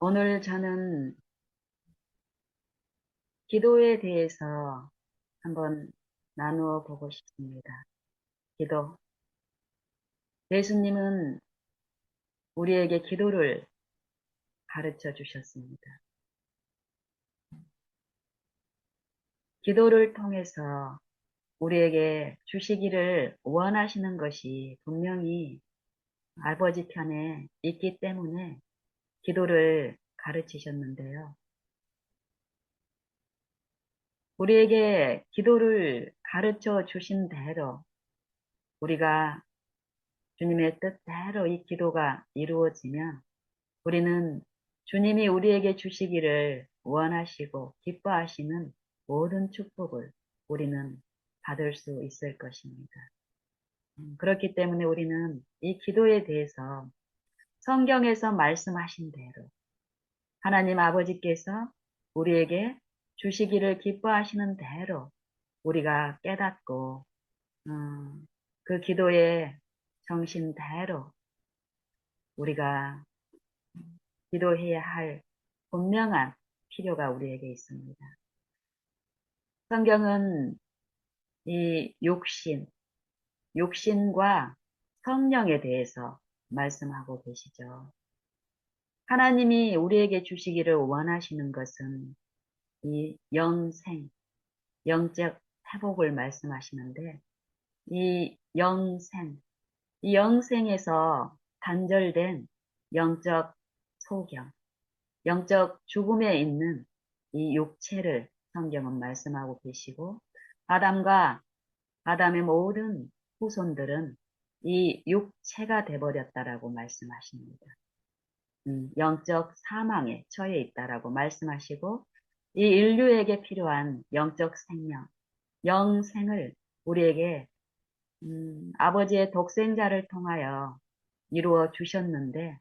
오늘 저는 기도에 대해서 한번 나누어 보고 싶습니다. 기도. 예수님은 우리에게 기도를 가르쳐 주셨습니다. 기도를 통해서 우리에게 주시기를 원하시는 것이 분명히 아버지 편에 있기 때문에 기도를 가르치셨는데요. 우리에게 기도를 가르쳐 주신 대로 우리가 주님의 뜻대로 이 기도가 이루어지면 우리는 주님이 우리에게 주시기를 원하시고 기뻐하시는 모든 축복을 우리는 받을 수 있을 것입니다. 그렇기 때문에 우리는 이 기도에 대해서 성경에서 말씀하신 대로 하나님 아버지께서 우리에게 주시기를 기뻐하시는 대로 우리가 깨닫고 그 기도의 정신대로 우리가 기도해야 할 분명한 필요가 우리에게 있습니다. 성경은 이 육신과 성령에 대해서 말씀하고 계시죠. 하나님이 우리에게 주시기를 원하시는 것은 이 영적 회복을 말씀하시는데 이 영생에서 단절된 영적 소경, 영적 죽음에 있는 이 육체를 성경은 말씀하고 계시고 아담의 모든 후손들은 이 육체가 돼버렸다라고 말씀하십니다. 영적 사망에 처해 있다라고 말씀하시고 이 인류에게 필요한 영적 생명, 영생을 우리에게 아버지의 독생자를 통하여 이루어 주셨는데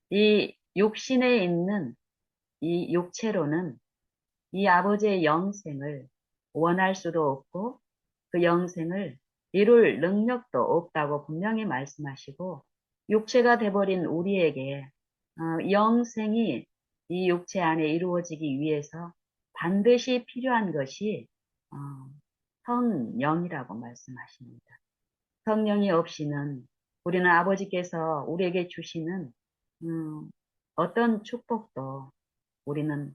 이 육신에 있는 이 육체로는 이 아버지의 영생을 원할 수도 없고 그 영생을 이룰 능력도 없다고 분명히 말씀하시고 육체가 돼버린 우리에게 영생이 이 육체 안에 이루어지기 위해서 반드시 필요한 것이 어, 성령이라고 말씀하십니다. 성령이 없이는 우리는 아버지께서 우리에게 주시는 어떤 축복도 우리는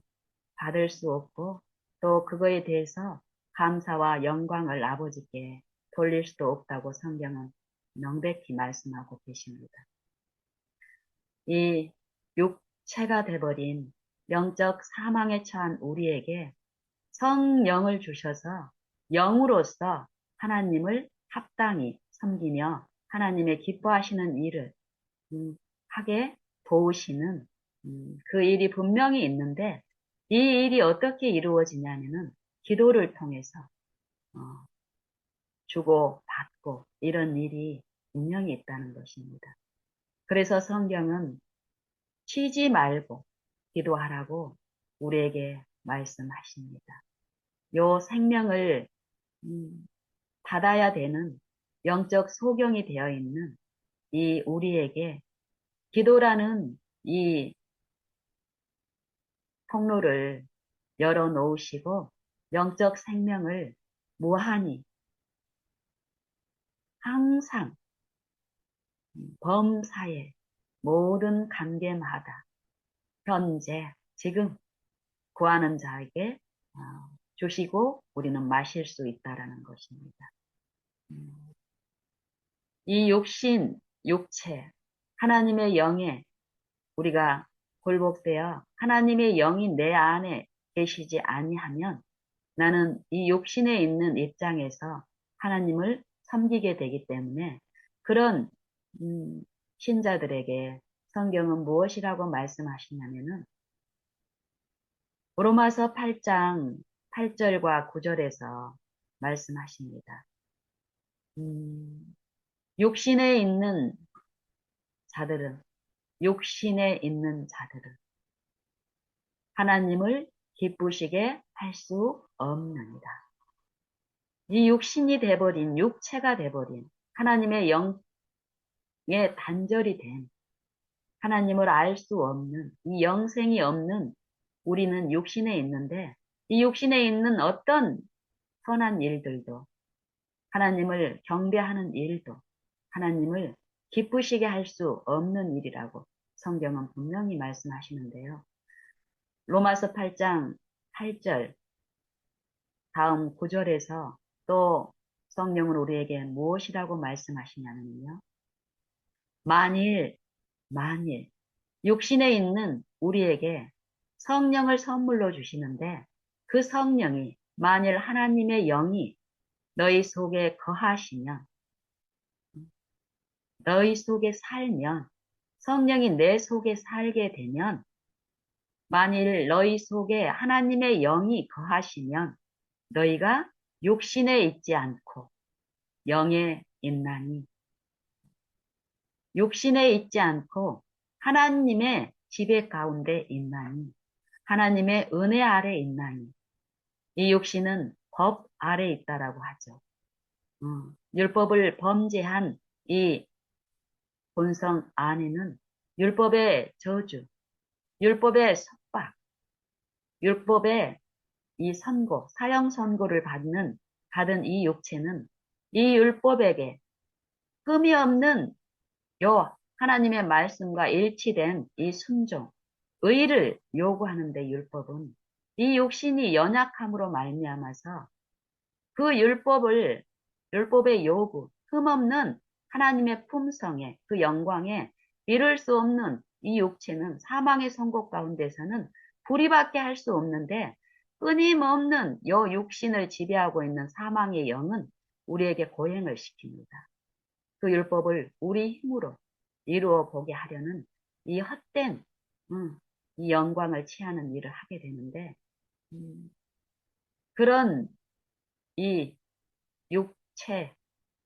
받을 수 없고 또 그거에 대해서 감사와 영광을 아버지께 돌릴 수도 없다고 성경은 명백히 말씀하고 계십니다. 이 육체가 돼버린 영적 사망에 처한 우리에게 성령을 주셔서 영으로서 하나님을 합당히 섬기며 하나님의 기뻐하시는 일을 하게 도우시는 그 일이 분명히 있는데 이 일이 어떻게 이루어지냐면은 기도를 통해서 어, 주고 받고 이런 일이 분명히 있다는 것입니다. 그래서 성경은 쉬지 말고 기도하라고 우리에게 말씀하십니다. 요 생명을 받아야 되는 영적 소경이 되어 있는 이 우리에게 기도라는 이 통로를 열어놓으시고 영적 생명을 무한히 항상 범사에 모든 관계마다 현재 지금 구하는 자에게 주시고 우리는 마실 수 있다라는 것입니다. 이 육체, 하나님의 영에 우리가 굴복되어 하나님의 영이 내 안에 계시지 아니하면 나는 이 육신에 있는 입장에서 하나님을 섬기게 되기 때문에 그런 신자들에게 성경은 무엇이라고 말씀하시냐면은 로마서 8장 8절과 9절에서 말씀하십니다. 육신에 있는 자들은 하나님을 기쁘시게 할 수 없느니라. 이 육신이 돼버린 육체가 돼버린 하나님의 영에 단절이 된 하나님을 알 수 없는, 이 영생이 없는 우리는 육신에 있는데, 이 육신에 있는 어떤 선한 일들도, 하나님을 경배하는 일도, 하나님을 기쁘시게 할 수 없는 일이라고 성경은 분명히 말씀하시는데요. 로마서 8장 8절 다음 9절에서 또 성령은 우리에게 무엇이라고 말씀하시냐면요. 만일 육신에 있는 우리에게 성령을 선물로 주시는데 그 성령이 만일 하나님의 영이 너희 속에 거하시면, 너희 속에 살면, 성령이 내 속에 살게 되면, 만일 너희 속에 하나님의 영이 거하시면 너희가 육신에 있지 않고 영에 있나니, 육신에 있지 않고 하나님의 지배 가운데 있나니, 하나님의 은혜 아래 있나니, 이 육신은 법 아래 있다라고 하죠. 율법을 범죄한 이 본성 안에는 율법의 저주, 율법의 속박, 율법의 이 선고, 사형 선고를 받은 이 육체는 이 율법에게 흠이 없는 요 하나님의 말씀과 일치된 이 순종, 의를 요구하는데 율법은 이 육신이 연약함으로 말미암아서 그 율법의 요구, 흠없는 하나님의 품성에 그 영광에 이룰 수 없는 이 육체는 사망의 선고 가운데서는 불의밖에 할 수 없는데 끊임없는 요 육신을 지배하고 있는 사망의 영은 우리에게 고행을 시킵니다. 그 율법을 우리 힘으로 이루어 보게 하려는 이 헛된 이 영광을 취하는 일을 하게 되는데 그런 이 육체,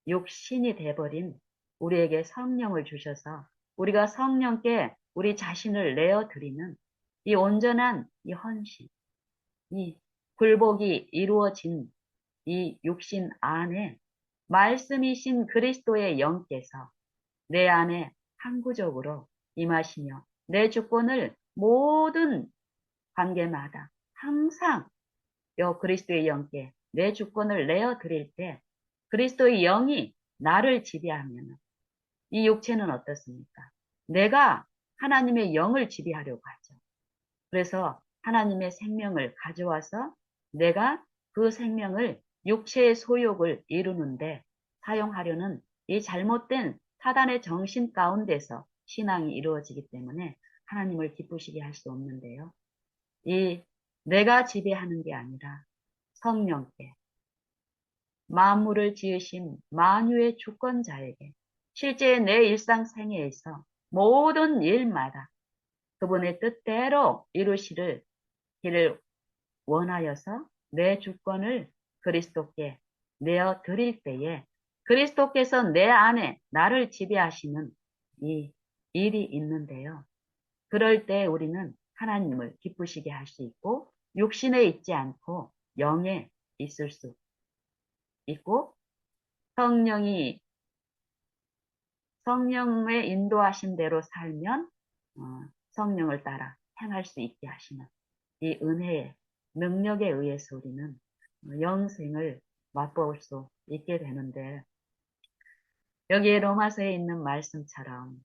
육신이 돼버린 우리에게 성령을 주셔서 우리가 성령께 우리 자신을 내어드리는 이 온전한 이 헌신, 이 굴복이 이루어진 이 육신 안에 말씀이신 그리스도의 영께서 내 안에 항구적으로 임하시며 내 주권을 모든 관계마다 항상 요 그리스도의 영께 내 주권을 내어드릴 때 그리스도의 영이 나를 지배하면 이 육체는 어떻습니까? 내가 하나님의 영을 지배하려고 하죠. 그래서 하나님의 생명을 가져와서 내가 그 생명을 육체의 소욕을 이루는데 사용하려는 이 잘못된 사단의 정신 가운데서 신앙이 이루어지기 때문에 하나님을 기쁘시게 할 수 없는데요. 이 내가 지배하는 게 아니라 성령께 만물을 지으신 만유의 주권자에게 실제 내 일상생애에서 모든 일마다 그분의 뜻대로 이루시를 기를 원하여서 내 주권을 그리스도께 내어 드릴 때에 그리스도께서 내 안에 나를 지배하시는 이 일이 있는데요. 그럴 때 우리는 하나님을 기쁘시게 할 수 있고 육신에 있지 않고 영에 있을 수 있고 성령의 인도하신 대로 살면 성령을 따라 행할 수 있게 하시는 이 은혜의 능력에 의해서 우리는 영생을 맛볼 수 있게 되는데 여기에 로마서에 있는 말씀처럼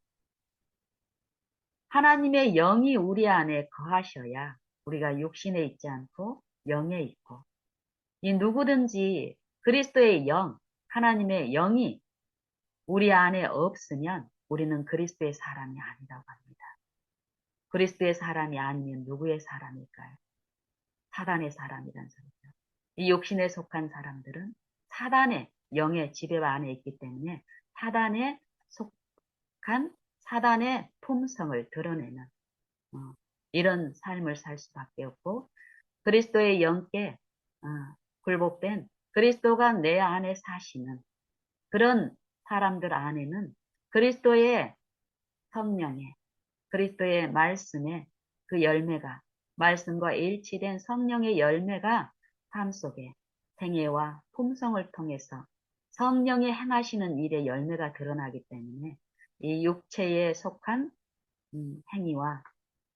하나님의 영이 우리 안에 거하셔야 우리가 육신에 있지 않고 영에 있고 이 누구든지 그리스도의 영, 하나님의 영이 우리 안에 없으면 우리는 그리스도의 사람이 아니라고 합니다. 그리스도의 사람이 아니면 누구의 사람일까요? 사단의 사람이란 소리죠. 이 육신에 속한 사람들은 사단의 영의 지배 안에 있기 때문에 사단에 속한 사단의 품성을 드러내는 이런 삶을 살 수밖에 없고 그리스도의 영께 굴복된 그리스도가 내 안에 사시는 그런 사람들 안에는 그리스도의 성령의 그리스도의 말씀의 그 열매가 말씀과 일치된 성령의 열매가 삶 속에 생애와 품성을 통해서 성령이 행하시는 일의 열매가 드러나기 때문에 이 육체에 속한 행위와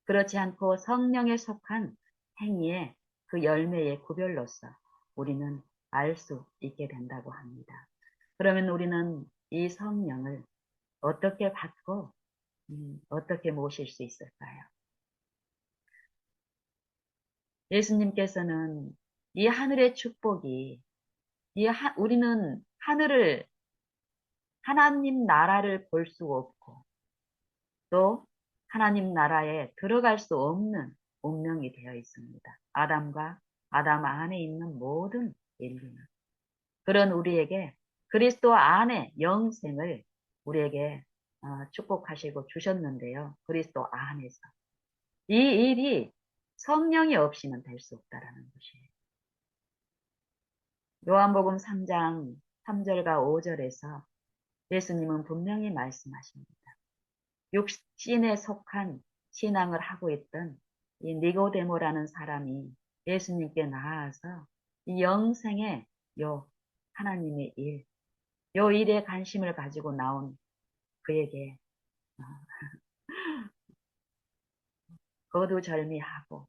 그렇지 않고 성령에 속한 행위의 그 열매의 구별로서 우리는 알 수 있게 된다고 합니다. 그러면 우리는 이 성령을 어떻게 받고 어떻게 모실 수 있을까요? 예수님께서는 이 하늘의 축복이 우리는 하늘을 하나님 나라를 볼 수 없고 또 하나님 나라에 들어갈 수 없는 운명이 되어 있습니다. 아담 안에 있는 모든 인류는 그런 우리에게 그리스도 안에 영생을 우리에게 축복하시고 주셨는데요. 그리스도 안에서 이 일이 성령이 없이는 될 수 없다라는 것이에요. 요한복음 3장 3절과 5절에서 예수님은 분명히 말씀하십니다. 육신에 속한 신앙을 하고 있던 이 니고데모라는 사람이 예수님께 나아서 이 영생의 요 하나님의 요 일에 관심을 가지고 나온 그에게 어, 거두절미하고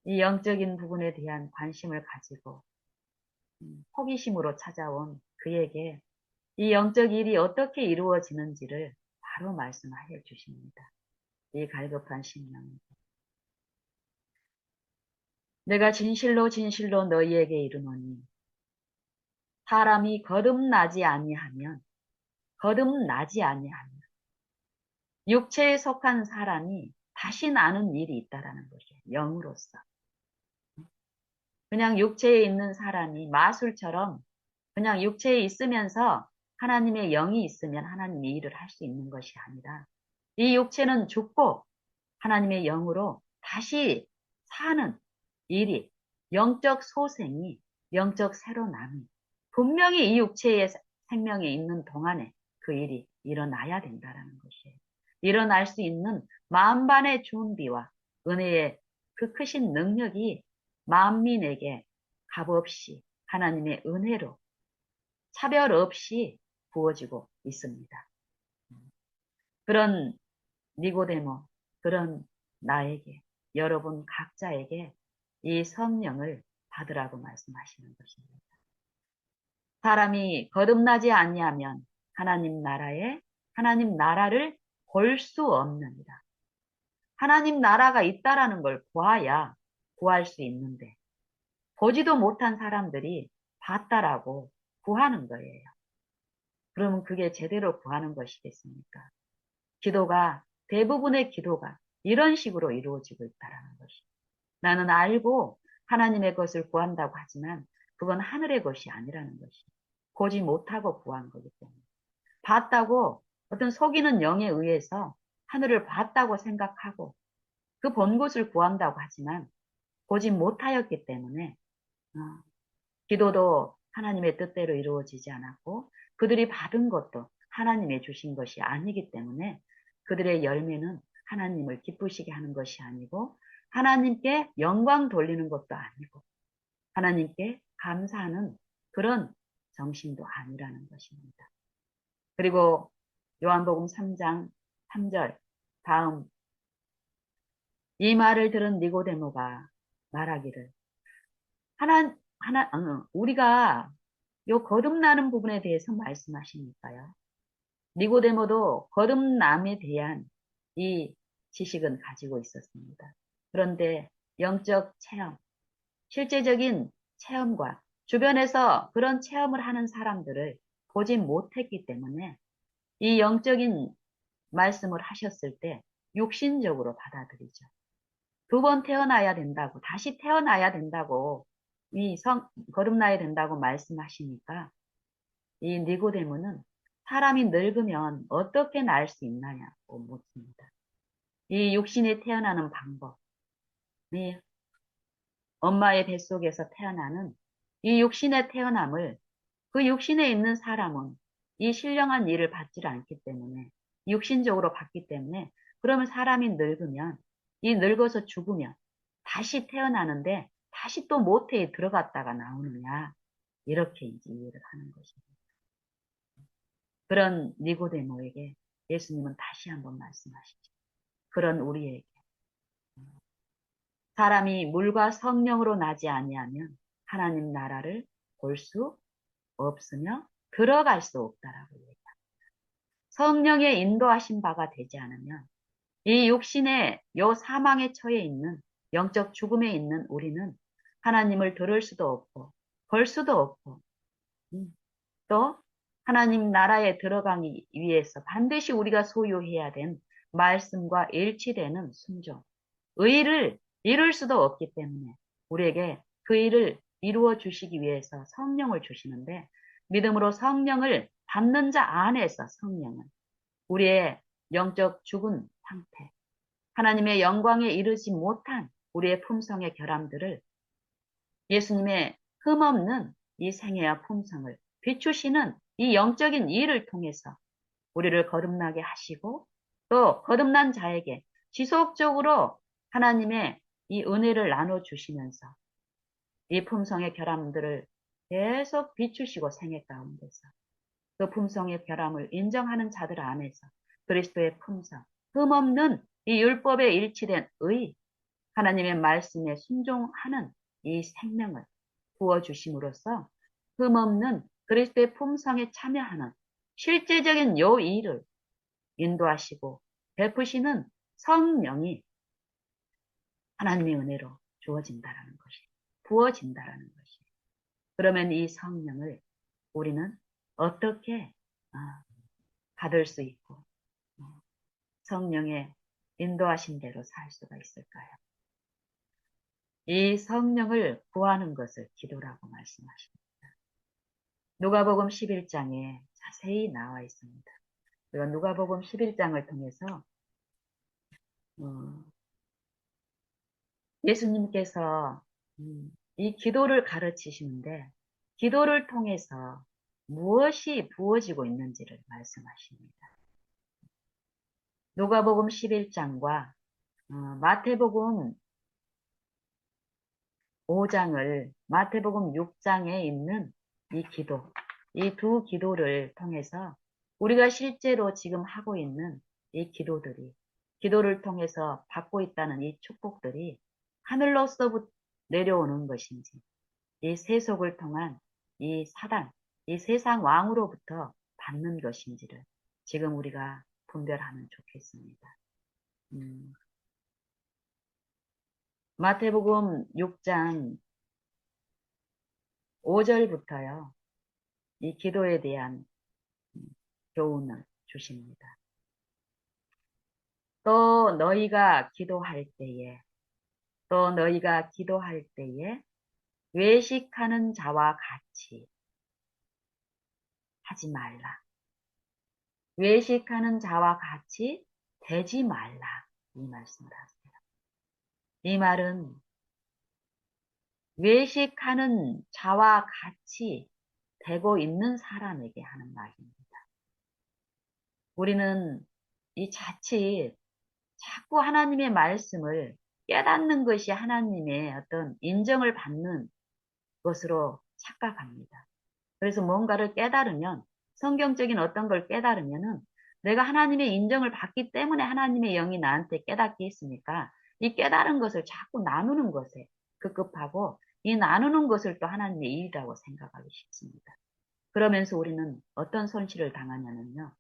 이 영적인 부분에 대한 관심을 가지고 호기심으로 찾아온 그에게 이 영적 일이 어떻게 이루어지는지를 바로 말씀해 주십니다. 이 갈급한 심령. 내가 진실로 진실로 너희에게 이르노니 사람이 거듭나지 아니하면 육체에 속한 사람이 다시 나는 일이 있다라는 것이에요. 영으로서. 그냥 육체에 있는 사람이 마술처럼 그냥 육체에 있으면서 하나님의 영이 있으면 하나님의 일을 할 수 있는 것이 아니라 이 육체는 죽고 하나님의 영으로 다시 사는 일이 영적 소생이 영적 새로남이 분명히 이 육체의 생명이 있는 동안에 그 일이 일어나야 된다라는 것이에요. 일어날 수 있는 만반의 준비와 은혜의 그 크신 능력이 만민에게 값없이 하나님의 은혜로 차별 없이 부어지고 있습니다. 그런 니고데모, 그런 나에게, 여러분 각자에게 이 성령을 받으라고 말씀하시는 것입니다. 사람이 거듭나지 아니하면 하나님 나라를 볼 수 없느니라. 하나님 나라가 있다라는 걸 보아야 구할 수 있는데 보지도 못한 사람들이 봤다라고 구하는 거예요. 그러면 그게 제대로 구하는 것이겠습니까? 대부분의 기도가 이런 식으로 이루어지고 있다라는 것이. 나는 알고 하나님의 것을 구한다고 하지만 그건 하늘의 것이 아니라는 것이. 보지 못하고 구한 거기 때문에. 봤다고 어떤 속이는 영에 의해서 하늘을 봤다고 생각하고 그 본 것을 구한다고 하지만 보지 못하였기 때문에 기도도 하나님의 뜻대로 이루어지지 않았고 그들이 받은 것도 하나님의 주신 것이 아니기 때문에 그들의 열매는 하나님을 기쁘시게 하는 것이 아니고 하나님께 영광 돌리는 것도 아니고 하나님께 감사하는 그런 정신도 아니라는 것입니다. 그리고 요한복음 3장 3절 다음 이 말을 들은 니고데모가 말하기를 우리가 요 거듭나는 부분에 대해서 말씀하시니까요. 니고데모도 거듭남에 대한 이 지식은 가지고 있었습니다. 그런데 영적 체험, 실제적인 체험과 주변에서 그런 체험을 하는 사람들을 보지 못했기 때문에 이 영적인 말씀을 하셨을 때 육신적으로 받아들이죠. 두 번 태어나야 된다고, 다시 태어나야 된다고, 거듭나야 된다고 말씀하시니까 이 니고데모는 사람이 늙으면 어떻게 날 수 있나냐고 묻습니다. 이 육신이 태어나는 방법, 이 엄마의 뱃속에서 태어나는 이 육신의 태어남을 그 육신에 있는 사람은 이 신령한 일을 받지 않기 때문에 육신적으로 받기 때문에 그러면 사람이 늙으면 이 늙어서 죽으면 다시 태어나는데 다시 또 모태에 들어갔다가 나오느냐 이렇게 이제 이해를 하는 것입니다. 그런 니고데모에게 예수님은 다시 한번 말씀하시죠. 그런 우리에게 사람이 물과 성령으로 나지 아니하면 하나님 나라를 볼 수 없으며 들어갈 수 없다라고 얘기합니다. 성령의 인도하신 바가 되지 않으면 이 육신의 요 사망에 처해 있는 영적 죽음에 있는 우리는 하나님을 들을 수도 없고 볼 수도 없고 또 하나님 나라에 들어가기 위해서 반드시 우리가 소유해야 된 말씀과 일치되는 순종, 의를 이룰 수도 없기 때문에 우리에게 그 일을 이루어 주시기 위해서 성령을 주시는데 믿음으로 성령을 받는 자 안에서 성령은 우리의 영적 죽은 상태, 하나님의 영광에 이르지 못한 우리의 품성의 결함들을 예수님의 흠없는 이 생애와 품성을 비추시는 이 영적인 일을 통해서 우리를 거듭나게 하시고 또 거듭난 자에게 지속적으로 하나님의 이 은혜를 나눠주시면서 이 품성의 결함들을 계속 비추시고 생애 가운데서 그 품성의 결함을 인정하는 자들 안에서 그리스도의 품성, 흠없는 이 율법에 일치된 의, 하나님의 말씀에 순종하는 이 생명을 부어주심으로써 흠없는 그리스도의 품성에 참여하는 실제적인 요 일을 인도하시고 베푸시는 성령이 하나님의 은혜로 주어진다라는 것이, 부어진다라는 것이. 그러면 이 성령을 우리는 어떻게 받을 수 있고 성령의 인도하신 대로 살 수가 있을까요? 이 성령을 구하는 것을 기도라고 말씀하십니다. 누가복음 11장에 자세히 나와 있습니다. 우리가 누가복음 11장을 통해서 예수님께서 이 기도를 가르치시는데 기도를 통해서 무엇이 부어지고 있는지를 말씀하십니다. 누가복음 11장과 마태복음 5장을 마태복음 6장에 있는 이 기도, 이 두 기도를 통해서 우리가 실제로 지금 하고 있는 이 기도들이, 기도를 통해서 받고 있다는 이 축복들이 하늘로서부터 내려오는 것인지, 이 세속을 통한 이 사단, 이 세상 왕으로부터 받는 것인지를 지금 우리가 분별하면 좋겠습니다. 마태복음 6장 5절부터요. 이 기도에 대한 교훈을 주십니다. 또 너희가 기도할 때에 외식하는 자와 같이 하지 말라. 외식하는 자와 같이 되지 말라. 이 말씀을 하세요. 이 말은 외식하는 자와 같이 되고 있는 사람에게 하는 말입니다. 우리는 이 자꾸 하나님의 말씀을 깨닫는 것이 하나님의 어떤 인정을 받는 것으로 착각합니다. 그래서 뭔가를 깨달으면, 성경적인 어떤 걸 깨달으면은 내가 하나님의 인정을 받기 때문에 하나님의 영이 나한테 깨닫게 했으니까 이 깨달은 것을 자꾸 나누는 것에 급급하고 이 나누는 것을 또 하나님의 일이라고 생각하기 쉽습니다. 그러면서 우리는 어떤 손실을 당하냐면요.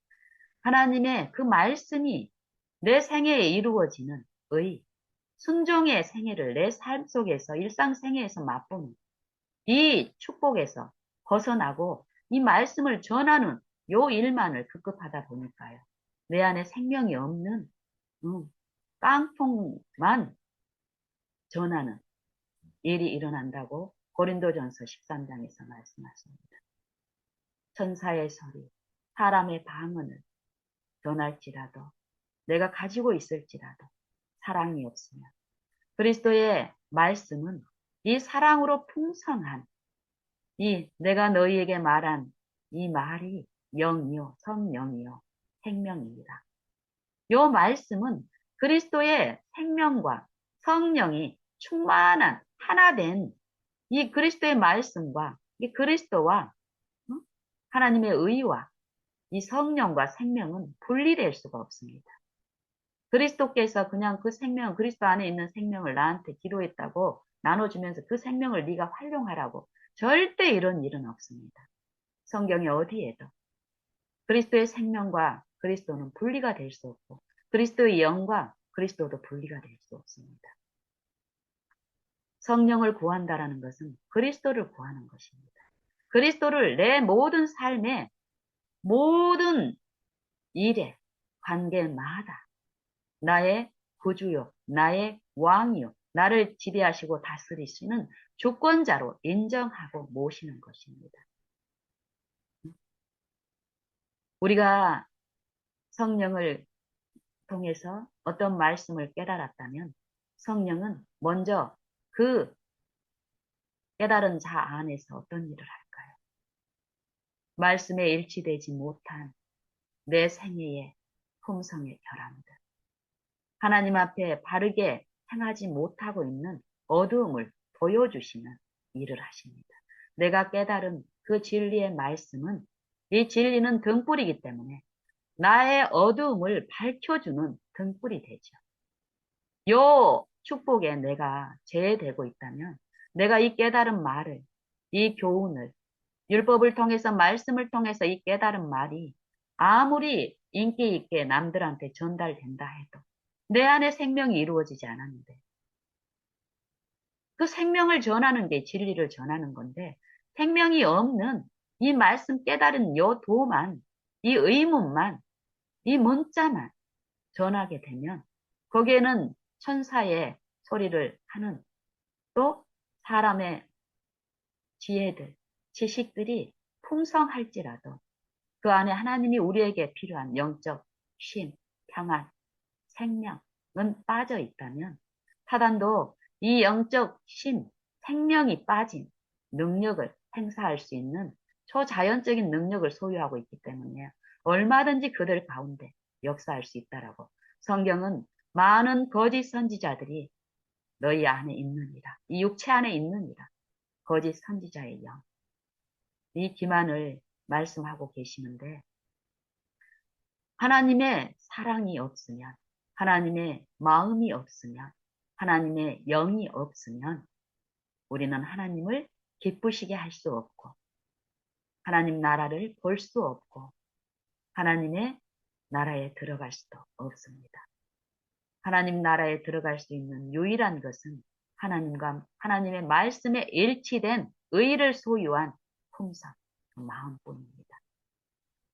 하나님의 그 말씀이 내 생애에 이루어지는 순종의 생애를 내 삶 속에서 일상생애에서 맛보는 이 축복에서 벗어나고 이 말씀을 전하는 요 일만을 급급하다 보니까요. 내 안에 생명이 없는 깡통만 전하는 일이 일어난다고 고린도전서 13장에서 말씀하십니다. 천사의 소리, 사람의 방언을 전할지라도 내가 가지고 있을지라도 사랑이 없으면 그리스도의 말씀은 이 사랑으로 풍성한 이 내가 너희에게 말한 이 말이 영이요 성령이요 생명입니다. 요 말씀은 그리스도의 생명과 성령이 충만한 하나된 이 그리스도의 말씀과 이 그리스도와 하나님의 의와 이 성령과 생명은 분리될 수가 없습니다. 그리스도께서 그냥 그 생명, 그리스도 안에 있는 생명을 나한테 기도했다고 나눠주면서 그 생명을 네가 활용하라고. 절대 이런 일은 없습니다. 성경에 어디에도. 그리스도의 생명과 그리스도는 분리가 될 수 없고, 그리스도의 영과 그리스도도 분리가 될 수 없습니다. 성령을 구한다라는 것은 그리스도를 구하는 것입니다. 그리스도를 내 모든 삶의 모든 일에, 관계마다 나의 구주요, 나의 왕이요, 나를 지배하시고 다스리시는 주권자로 인정하고 모시는 것입니다. 우리가 성령을 통해서 어떤 말씀을 깨달았다면 성령은 먼저 그 깨달은 자 안에서 어떤 일을 할까요? 말씀에 일치되지 못한 내 생애의 품성의 결함들, 하나님 앞에 바르게 행하지 못하고 있는 어두움을 보여주시는 일을 하십니다. 내가 깨달은 그 진리의 말씀은 이 진리는 등불이기 때문에 나의 어두움을 밝혀주는 등불이 되죠. 요 축복에 내가 제외되고 있다면 내가 이 깨달은 말을, 이 교훈을, 율법을 통해서 말씀을 통해서 이 깨달은 말이 아무리 인기 있게 남들한테 전달된다 해도 내 안에 생명이 이루어지지 않았는데 그 생명을 전하는 게 진리를 전하는 건데 생명이 없는 이 말씀 깨달은 요 도만, 이 의문만, 이 문자만 전하게 되면 거기에는 천사의 소리를 하는 또 사람의 지혜들, 지식들이 풍성할지라도 그 안에 하나님이 우리에게 필요한 영적 쉼, 평안, 생명은 빠져 있다면 사단도 이 영적 쉼, 생명이 빠진 능력을 행사할 수 있는 초자연적인 능력을 소유하고 있기 때문에 얼마든지 그들 가운데 역사할 수 있다라고 성경은 많은 거짓 선지자들이 너희 안에 있느니라. 이 육체 안에 있느니라. 거짓 선지자의 영. 이 기만을 말씀하고 계시는데 하나님의 사랑이 없으면, 하나님의 마음이 없으면, 하나님의 영이 없으면 우리는 하나님을 기쁘시게 할 수 없고 하나님 나라를 볼 수 없고 하나님의 나라에 들어갈 수도 없습니다. 하나님 나라에 들어갈 수 있는 유일한 것은 하나님과 하나님의 말씀에 일치된 의를 소유한 품성, 그 마음뿐입니다.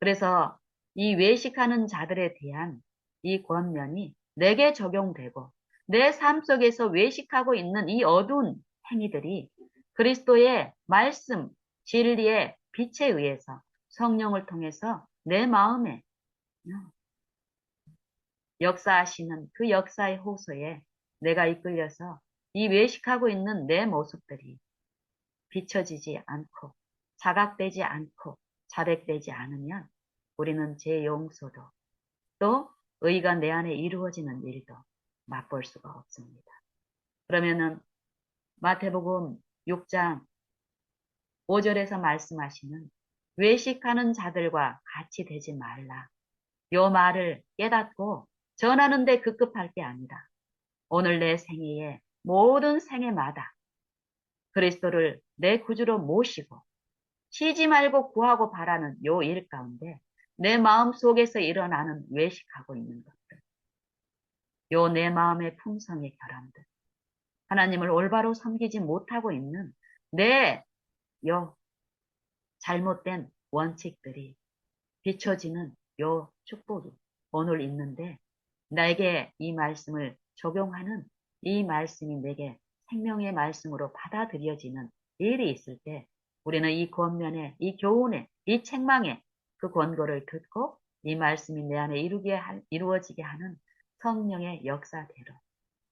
그래서 이 외식하는 자들에 대한 이 권면이 내게 적용되고 내 삶 속에서 외식하고 있는 이 어두운 행위들이 그리스도의 말씀, 진리의 빛에 의해서 성령을 통해서 내 마음에 역사하시는 그 역사의 호소에 내가 이끌려서 이 외식하고 있는 내 모습들이 비춰지지 않고 자각되지 않고 자백되지 않으면 우리는 제 용서도 또 의가 내 안에 이루어지는 일도 맛볼 수가 없습니다. 그러면은 마태복음 6장 5절에서 말씀하시는 외식하는 자들과 같이 되지 말라. 요 말을 깨닫고 전하는데 급급할 게 아니라 오늘 내 생애의 모든 생애마다 그리스도를 내 구주로 모시고 쉬지 말고 구하고 바라는 요 일 가운데 내 마음 속에서 일어나는 외식하고 있는 것들, 요 내 마음의 품성의 결함들, 하나님을 올바로 섬기지 못하고 있는 내 요 잘못된 원칙들이 비춰지는 요 축복이 오늘 있는데 나에게 이 말씀을 적용하는 이 말씀이 내게 생명의 말씀으로 받아들여지는 일이 있을 때 우리는 이 권면에, 이 교훈에, 이 책망에 그 권고를 듣고 이 말씀이 내 안에 이루어지게 하는 성령의 역사대로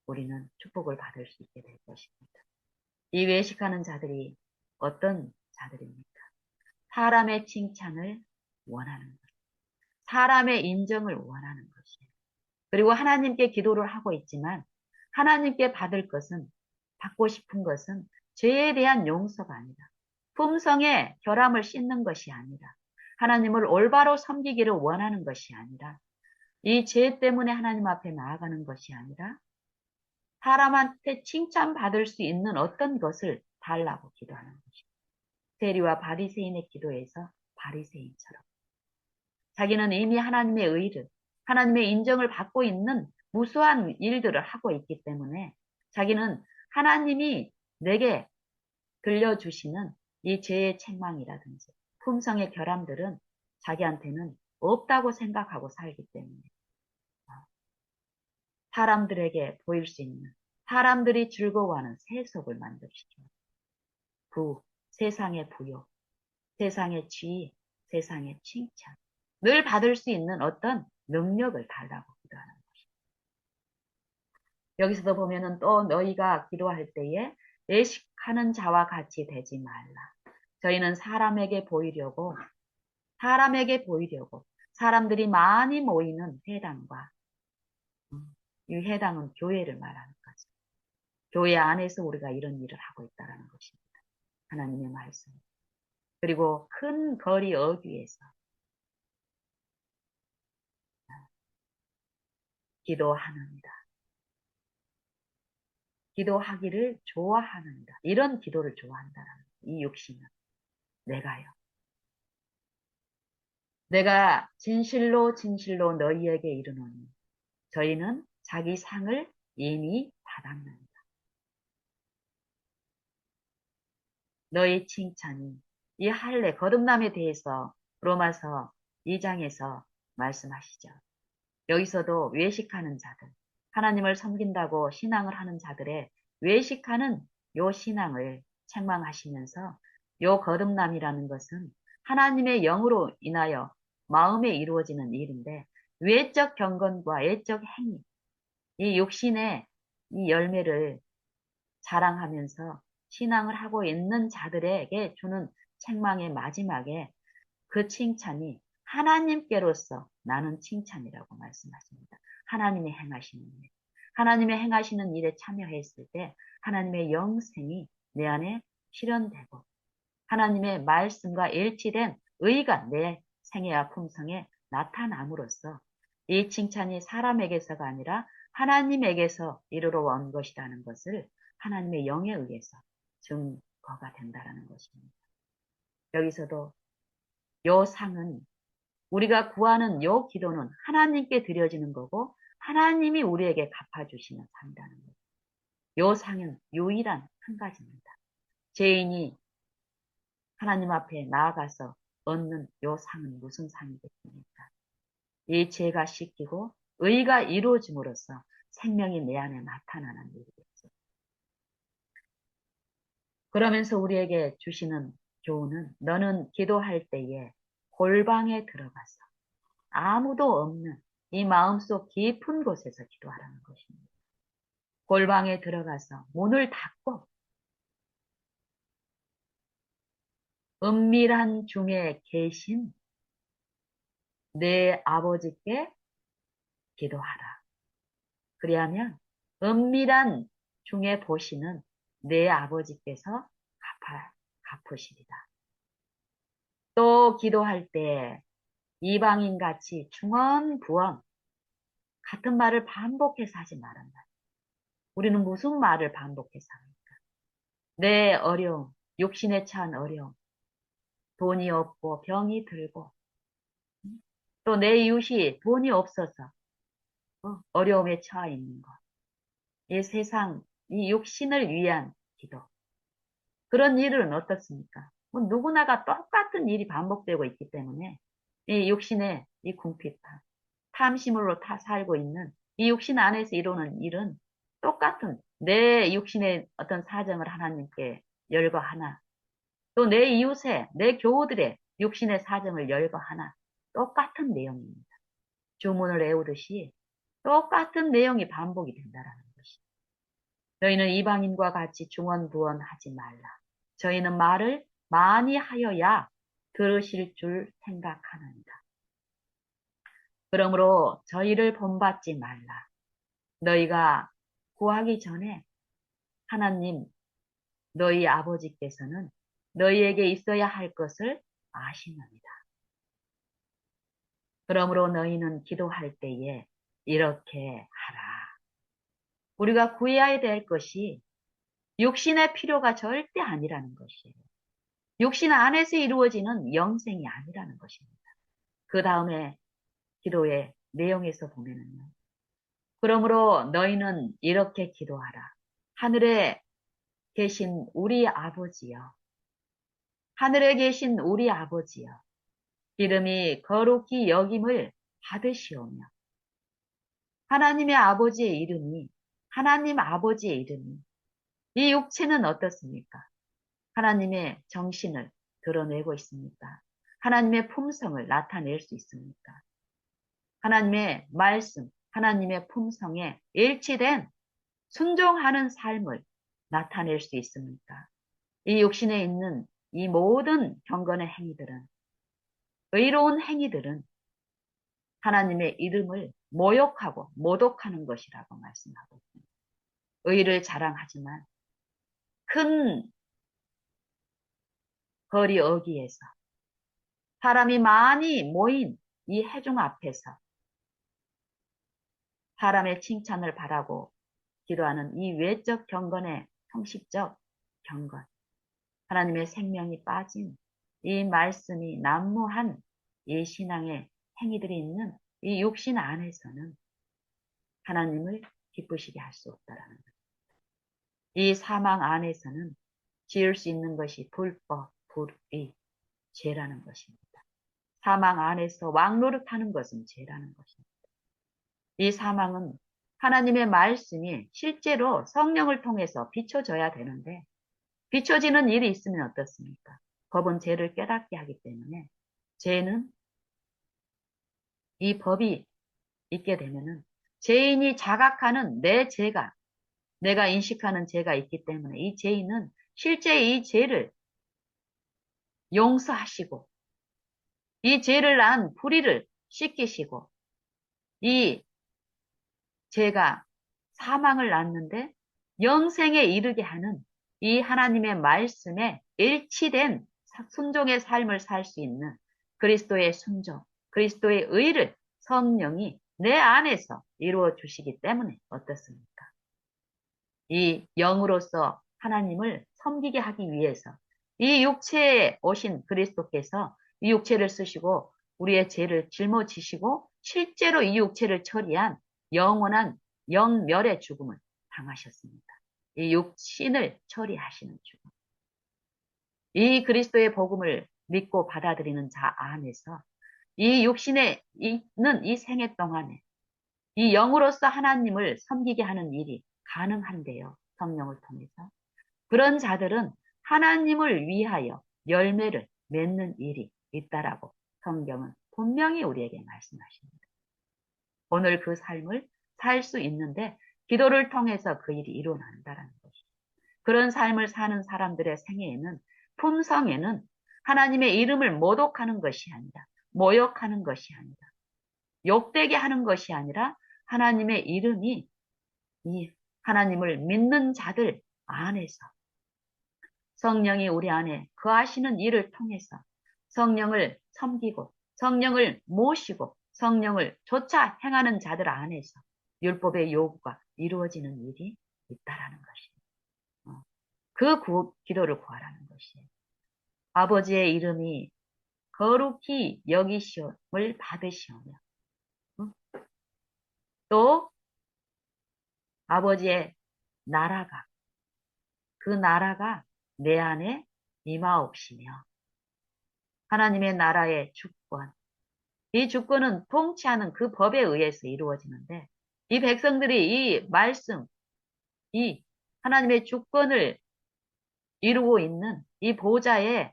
우리는 축복을 받을 수 있게 될 것입니다. 이 외식하는 자들이 어떤 자들입니까? 사람의 칭찬을 원하는 것, 사람의 인정을 원하는 것이에요. 그리고 하나님께 기도를 하고 있지만 하나님께 받을 것은, 받고 싶은 것은 죄에 대한 용서가 아니라 품성의 결함을 씻는 것이 아니라 하나님을 올바로 섬기기를 원하는 것이 아니라 이 죄 때문에 하나님 앞에 나아가는 것이 아니라 사람한테 칭찬받을 수 있는 어떤 것을 달라고 기도하는 것입니다. 세리와 바리새인의 기도에서 바리새인처럼 자기는 이미 하나님의 의를, 하나님의 인정을 받고 있는 무수한 일들을 하고 있기 때문에 자기는 하나님이 내게 들려주시는 이 죄의 책망이라든지 품성의 결함들은 자기한테는 없다고 생각하고 살기 때문에 사람들에게 보일 수 있는, 사람들이 즐거워하는 세속을 만들시켜요. 세상의 부요, 세상의 지위, 세상의 칭찬, 늘 받을 수 있는 어떤 능력을 달라고 기도하는 것입니다. 여기서도 보면은 또 너희가 기도할 때에 외식하는 자와 같이 되지 말라. 저희는 사람에게 보이려고 사람들이 많이 모이는 회당과 이 회당은 교회를 말하는 거죠. 교회 안에서 우리가 이런 일을 하고 있다는 것입니다. 하나님의 말씀. 그리고 큰 거리 어귀에서 기도하느니라. 기도하기를 좋아하느니라. 이런 기도를 좋아한다는 이 육신은 내가요. 내가 진실로 진실로 너희에게 이르노니 저희는 자기 상을 이미 받았느니라. 너희 칭찬이 이 할례 거듭남에 대해서 로마서 2장에서 말씀하시죠. 여기서도 외식하는 자들, 하나님을 섬긴다고 신앙을 하는 자들의 외식하는 요 신앙을 책망하시면서 요 거듭남이라는 것은 하나님의 영으로 인하여 마음에 이루어지는 일인데 외적 경건과 외적 행위, 이 육신의 이 열매를 자랑하면서 신앙을 하고 있는 자들에게 주는 책망의 마지막에 그 칭찬이 하나님께로서 나는 칭찬이라고 말씀하십니다. 하나님의 행하시는 일. 하나님의 행하시는 일에 참여했을 때 하나님의 영생이 내 안에 실현되고 하나님의 말씀과 일치된 의가 내 생애와 품성에 나타남으로써 이 칭찬이 사람에게서가 아니라 하나님에게서 이르러 온 것이라는 것을 하나님의 영에 의해서 증거가 된다는 것입니다. 여기서도 요 상은 우리가 구하는 요 기도는 하나님께 드려지는 거고 하나님이 우리에게 갚아주시는 상이라는 거예요. 요 상은 유일한 한 가지입니다. 죄인이 하나님 앞에 나아가서 얻는 요 상은 무슨 상이겠습니까? 이 죄가 씻기고 의가 이루어짐으로써 생명이 내 안에 나타나는 일이겠죠. 그러면서 우리에게 주시는 교훈은 너는 기도할 때에 골방에 들어가서 아무도 없는 이 마음속 깊은 곳에서 기도하라는 것입니다. 골방에 들어가서 문을 닫고 은밀한 중에 계신 내 아버지께 기도하라. 그리하면 은밀한 중에 보시는 내 아버지께서 갚으시리라. 또 기도할 때 이방인같이 중언부언 같은 말을 반복해서 하지 말한다. 우리는 무슨 말을 반복해서 합니까? 내 어려움, 육신에 처한 어려움, 돈이 없고 병이 들고 또 내 이웃이 돈이 없어서 어려움에 처해 있는 것. 이 세상, 이 육신을 위한 기도. 그런 일은 어떻습니까? 뭐 누구나가 똑같은 일이 반복되고 있기 때문에 이 육신의 이 궁핍함, 탐심으로 살고 있는 이 육신 안에서 이루는 일은 똑같은 내 육신의 어떤 사정을 하나님께 열거하나 또 내 이웃의 내 교우들의 육신의 사정을 열거하나 똑같은 내용입니다. 주문을 외우듯이 똑같은 내용이 반복이 된다라는 것이. 저희는 이방인과 같이 중언부언하지 말라. 저희는 말을 많이 하여야 들으실 줄 생각하느니라. 그러므로 저희를 본받지 말라. 너희가 구하기 전에 하나님, 너희 아버지께서는 너희에게 있어야 할 것을 아시느니라. 그러므로 너희는 기도할 때에 이렇게 하라. 우리가 구해야 될 것이 육신의 필요가 절대 아니라는 것이에요. 육신 안에서 이루어지는 영생이 아니라는 것입니다. 그 다음에 기도의 내용에서 보면은요. 그러므로 너희는 이렇게 기도하라. 하늘에 계신 우리 아버지여. 하늘에 계신 우리 아버지여. 이름이 거룩히 여김을 받으시오며. 하나님의 아버지의 이름이, 하나님 아버지의 이름이, 이 육체는 어떻습니까? 하나님의 정신을 드러내고 있습니까? 하나님의 품성을 나타낼 수 있습니까? 하나님의 말씀, 하나님의 품성에 일치된 순종하는 삶을 나타낼 수 있습니까? 이 육신에 있는 이 모든 경건의 행위들은, 의로운 행위들은 하나님의 이름을 모욕하고 모독하는 것이라고 말씀하고 있습니다. 의를 자랑하지만 큰 거리 어귀에서 사람이 많이 모인 이 회중 앞에서 사람의 칭찬을 바라고 기도하는 이 외적 경건의 형식적 경건, 하나님의 생명이 빠진 이 말씀이 난무한 이 신앙의 행위들이 있는 이 육신 안에서는 하나님을 기쁘시게 할 수 없다라는 것. 이 사망 안에서는 지을 수 있는 것이 불법, 불의, 죄라는 것입니다. 사망 안에서 왕노릇하는 것은 죄라는 것입니다. 이 사망은 하나님의 말씀이 실제로 성령을 통해서 비춰져야 되는데 비춰지는 일이 있으면 어떻습니까? 법은 죄를 깨닫게 하기 때문에 죄는 이 법이 있게 되면은 죄인이 자각하는 내 죄가 내가 인식하는 죄가 있기 때문에 이 죄인은 실제 이 죄를 용서하시고 이 죄를 낳은 불의를 씻기시고 이 죄가 사망을 낳는데 영생에 이르게 하는 이 하나님의 말씀에 일치된 순종의 삶을 살 수 있는 그리스도의 순종, 그리스도의 의를 성령이 내 안에서 이루어 주시기 때문에 어떻습니까? 이 영으로서 하나님을 섬기게 하기 위해서 이 육체에 오신 그리스도께서 이 육체를 쓰시고 우리의 죄를 짊어지시고 실제로 이 육체를 처리한 영원한 영멸의 죽음을 당하셨습니다. 이 육신을 처리하시는 죽음. 이 그리스도의 복음을 믿고 받아들이는 자 안에서 이 육신에 있는 이 생애 동안에 이 영으로서 하나님을 섬기게 하는 일이 가능한데요. 성령을 통해서. 그런 자들은 하나님을 위하여 열매를 맺는 일이 있다라고 성경은 분명히 우리에게 말씀하십니다. 오늘 그 삶을 살 수 있는데 기도를 통해서 그 일이 일어난다는 것이죠. 그런 삶을 사는 사람들의 생애에는 품성에는 하나님의 이름을 모독하는 것이 아니라 모욕하는 것이 아니라 욕되게 하는 것이 아니라 하나님의 이름이 이 하나님을 믿는 자들 안에서 성령이 우리 안에 거하시는 일을 통해서 성령을 섬기고 성령을 모시고 성령을 쫓아 행하는 자들 안에서 율법의 요구가 이루어지는 일이 있다라는 것입니다. 그 기도를 구하라는 것이에요. 아버지의 이름이 거룩히 여기시험을 받으시오며 또 아버지의 나라가 그 나라가 내 안에 임하옵시며 하나님의 나라의 주권 이 주권은 통치하는 그 법에 의해서 이루어지는데 이 백성들이 이 말씀 이 하나님의 주권을 이루고 있는 이 보좌의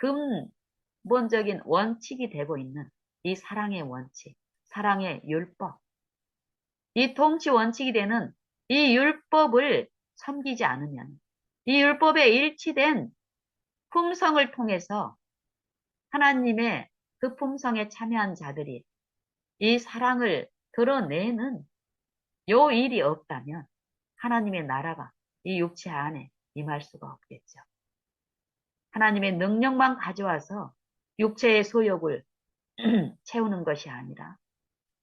근본적인 원칙이 되고 있는 이 사랑의 원칙 사랑의 율법 이 통치 원칙이 되는 이 율법을 섬기지 않으면 이 율법에 일치된 품성을 통해서 하나님의 그 품성에 참여한 자들이 이 사랑을 드러내는 요 일이 없다면 하나님의 나라가 이 육체 안에 임할 수가 없겠죠. 하나님의 능력만 가져와서 육체의 소욕을 채우는 것이 아니라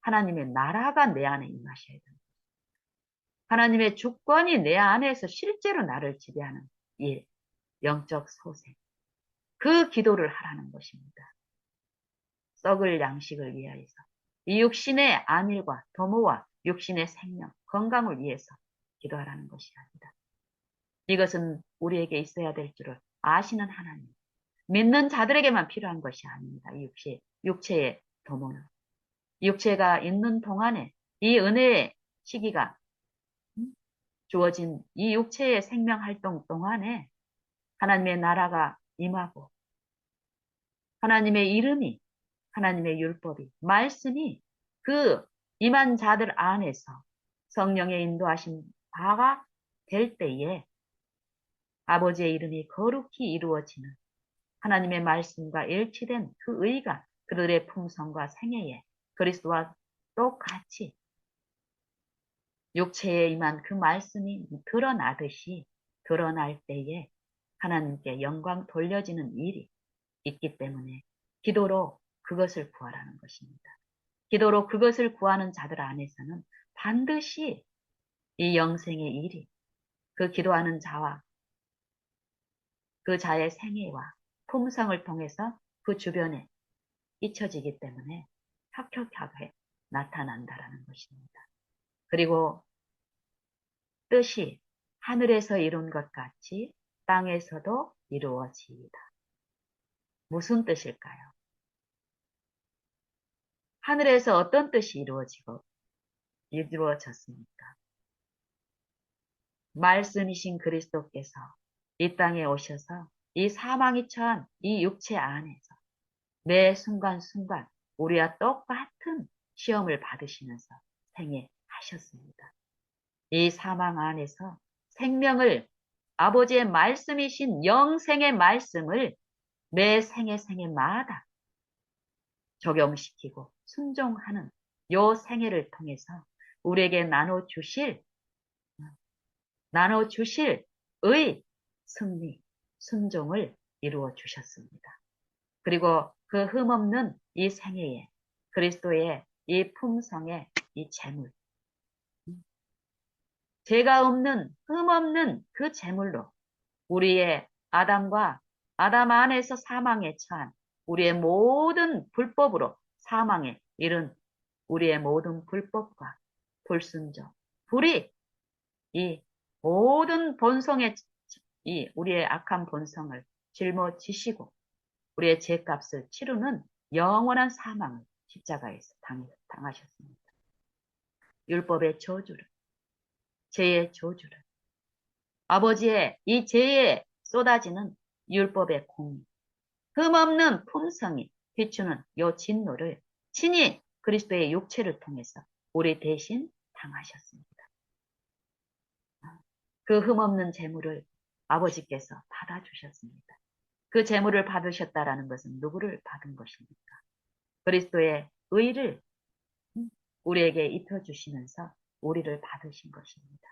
하나님의 나라가 내 안에 임하셔야 됩니다. 하나님의 주권이 내 안에서 실제로 나를 지배하는 일, 영적 소생. 그 기도를 하라는 것입니다. 썩을 양식을 위하여서. 이 육신의 안일과 도모와 육신의 생명, 건강을 위해서 기도하라는 것이 아니다. 이것은 우리에게 있어야 될 줄을 아시는 하나님. 믿는 자들에게만 필요한 것이 아닙니다. 이 육체의 도모는. 육체가 있는 동안에 이 은혜의 시기가 주어진 이 육체의 생명 활동 동안에 하나님의 나라가 임하고 하나님의 이름이 하나님의 율법이 말씀이 그 임한 자들 안에서 성령의 인도하신 바가 될 때에 아버지의 이름이 거룩히 이루어지는 하나님의 말씀과 일치된 그 의가 그들의 품성과 생애에 그리스도와 똑같이 육체에 임한 그 말씀이 드러나듯이 드러날 때에 하나님께 영광 돌려지는 일이 있기 때문에 기도로 그것을 구하라는 것입니다. 기도로 그것을 구하는 자들 안에서는 반드시 이 영생의 일이 그 기도하는 자와 그 자의 생애와 품성을 통해서 그 주변에 잊혀지기 때문에 혁혁하게 나타난다라는 것입니다. 그리고 뜻이 하늘에서 이룬 것 같이 땅에서도 이루어지이다. 무슨 뜻일까요? 하늘에서 어떤 뜻이 이루어졌습니까? 말씀이신 그리스도께서 이 땅에 오셔서 이 사망이 처한 이 육체 안에서 매 순간순간 우리와 똑같은 시험을 받으시면서 생애하셨습니다. 이 사망 안에서 생명을 아버지의 말씀이신 영생의 말씀을 매 생애마다 적용시키고 순종하는 요 생애를 통해서 우리에게 나눠주실 의 승리, 순종을 이루어 주셨습니다. 그리고 그 흠없는 이 생애에 그리스도의 이 품성의 이 재물, 죄가 없는 흠없는 그 재물로 우리의 아담 안에서 사망에 처한 우리의 모든 불법으로 사망에 이른 우리의 모든 불법과 불순종, 불이 이 모든 본성의 이 우리의 악한 본성을 짊어지시고 우리의 죄값을 치르는 영원한 사망을 십자가에서 당하셨습니다. 율법의 저주를, 죄의 저주를, 아버지의 이 죄에 쏟아지는 율법의 공의, 흠없는 품성이 비추는 요 진노를 친히 그리스도의 육체를 통해서 우리 대신 당하셨습니다. 그 흠없는 재물을 아버지께서 받아주셨습니다. 그 재물을 받으셨다라는 것은 누구를 받은 것입니까? 그리스도의 의를 우리에게 입혀주시면서 우리를 받으신 것입니다.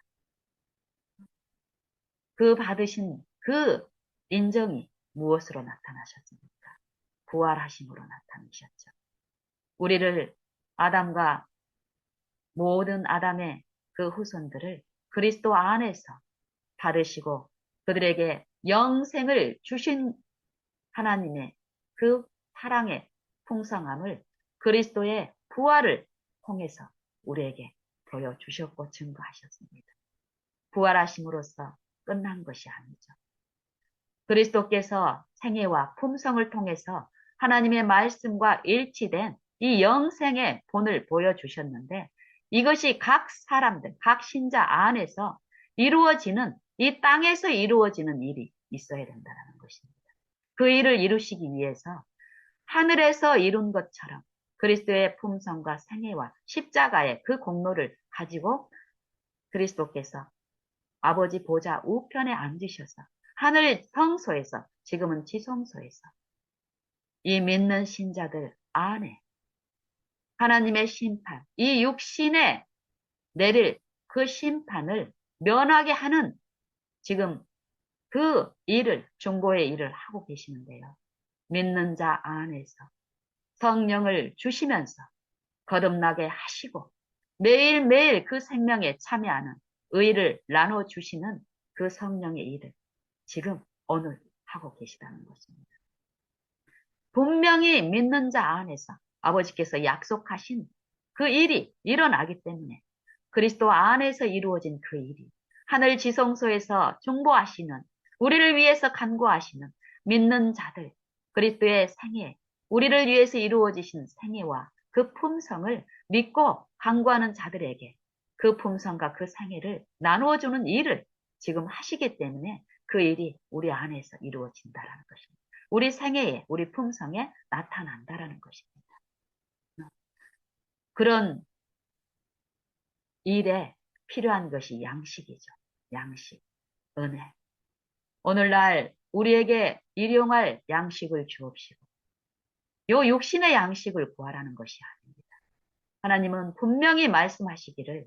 그 받으신 그 인정이 무엇으로 나타나셨습니까? 부활하심으로 나타나셨죠. 우리를 아담과 모든 아담의 그 후손들을 그리스도 안에서 받으시고 그들에게 영생을 주신 하나님의 그 사랑의 풍성함을 그리스도의 부활을 통해서 우리에게 보여주셨고 증거하셨습니다. 부활하심으로써 끝난 것이 아니죠. 그리스도께서 생애와 품성을 통해서 하나님의 말씀과 일치된 이 영생의 본을 보여주셨는데 이것이 각 사람들, 각 신자 안에서 이루어지는 이 땅에서 이루어지는 일이 있어야 된다는 것입니다. 그 일을 이루시기 위해서 하늘에서 이룬 것처럼 그리스도의 품성과 생애와 십자가의 그 공로를 가지고 그리스도께서 아버지 보좌 우편에 앉으셔서 하늘 성소에서 지금은 지성소에서 이 믿는 신자들 안에 하나님의 심판, 이 육신에 내릴 그 심판을 면하게 하는 지금 그 일을 중보의 일을 하고 계시는데요. 믿는 자 안에서 성령을 주시면서 거듭나게 하시고 매일매일 그 생명에 참여하는 의를 나눠주시는 그 성령의 일을 지금 오늘 하고 계시다는 것입니다. 분명히 믿는 자 안에서 아버지께서 약속하신 그 일이 일어나기 때문에 그리스도 안에서 이루어진 그 일이 하늘 지성소에서 중보하시는 우리를 위해서 간구하시는 믿는 자들 그리스도의 생애 우리를 위해서 이루어지신 생애와 그 품성을 믿고 간구하는 자들에게 그 품성과 그 생애를 나누어주는 일을 지금 하시기 때문에 그 일이 우리 안에서 이루어진다라는 것입니다. 우리 생애에 우리 품성에 나타난다라는 것입니다. 그런 일에 필요한 것이 양식이죠. 양식, 은혜. 오늘날 우리에게 일용할 양식을 주옵시고 요 육신의 양식을 구하라는 것이 아닙니다. 하나님은 분명히 말씀하시기를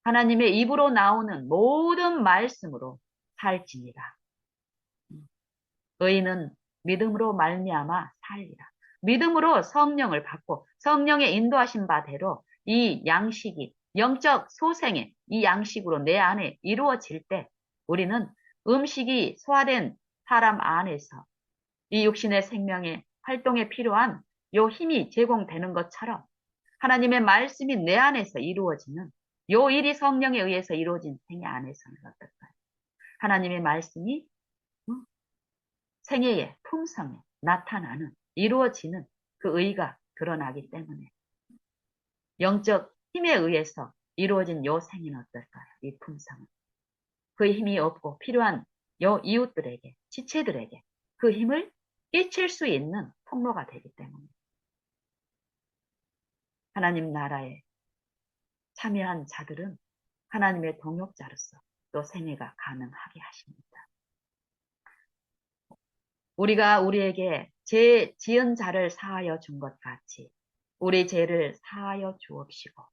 하나님의 입으로 나오는 모든 말씀으로 살지니라. 의인은 믿음으로 말미암아 살리라. 믿음으로 성령을 받고 성령의 인도하신 바대로 이 양식이 영적 소생의 이 양식으로 내 안에 이루어질 때 우리는 음식이 소화된 사람 안에서 이 육신의 생명의 활동에 필요한 요 힘이 제공되는 것처럼 하나님의 말씀이 내 안에서 이루어지는 요 일이 성령에 의해서 이루어진 생애 안에서는 어떨까요? 하나님의 말씀이 생애의 품성에 나타나는 이루어지는 그 의가 드러나기 때문에 영적 힘에 의해서 이루어진 요 생애는 어떨까요? 이 품성은 그 힘이 없고 필요한 요 이웃들에게 지체들에게 그 힘을 끼칠 수 있는 통로가 되기 때문에 하나님 나라에 참여한 자들은 하나님의 동역자로서 또 생애가 가능하게 하십니다. 우리가 우리에게 죄 지은 자를 사하여 준 것 같이 우리 죄를 사하여 주옵시고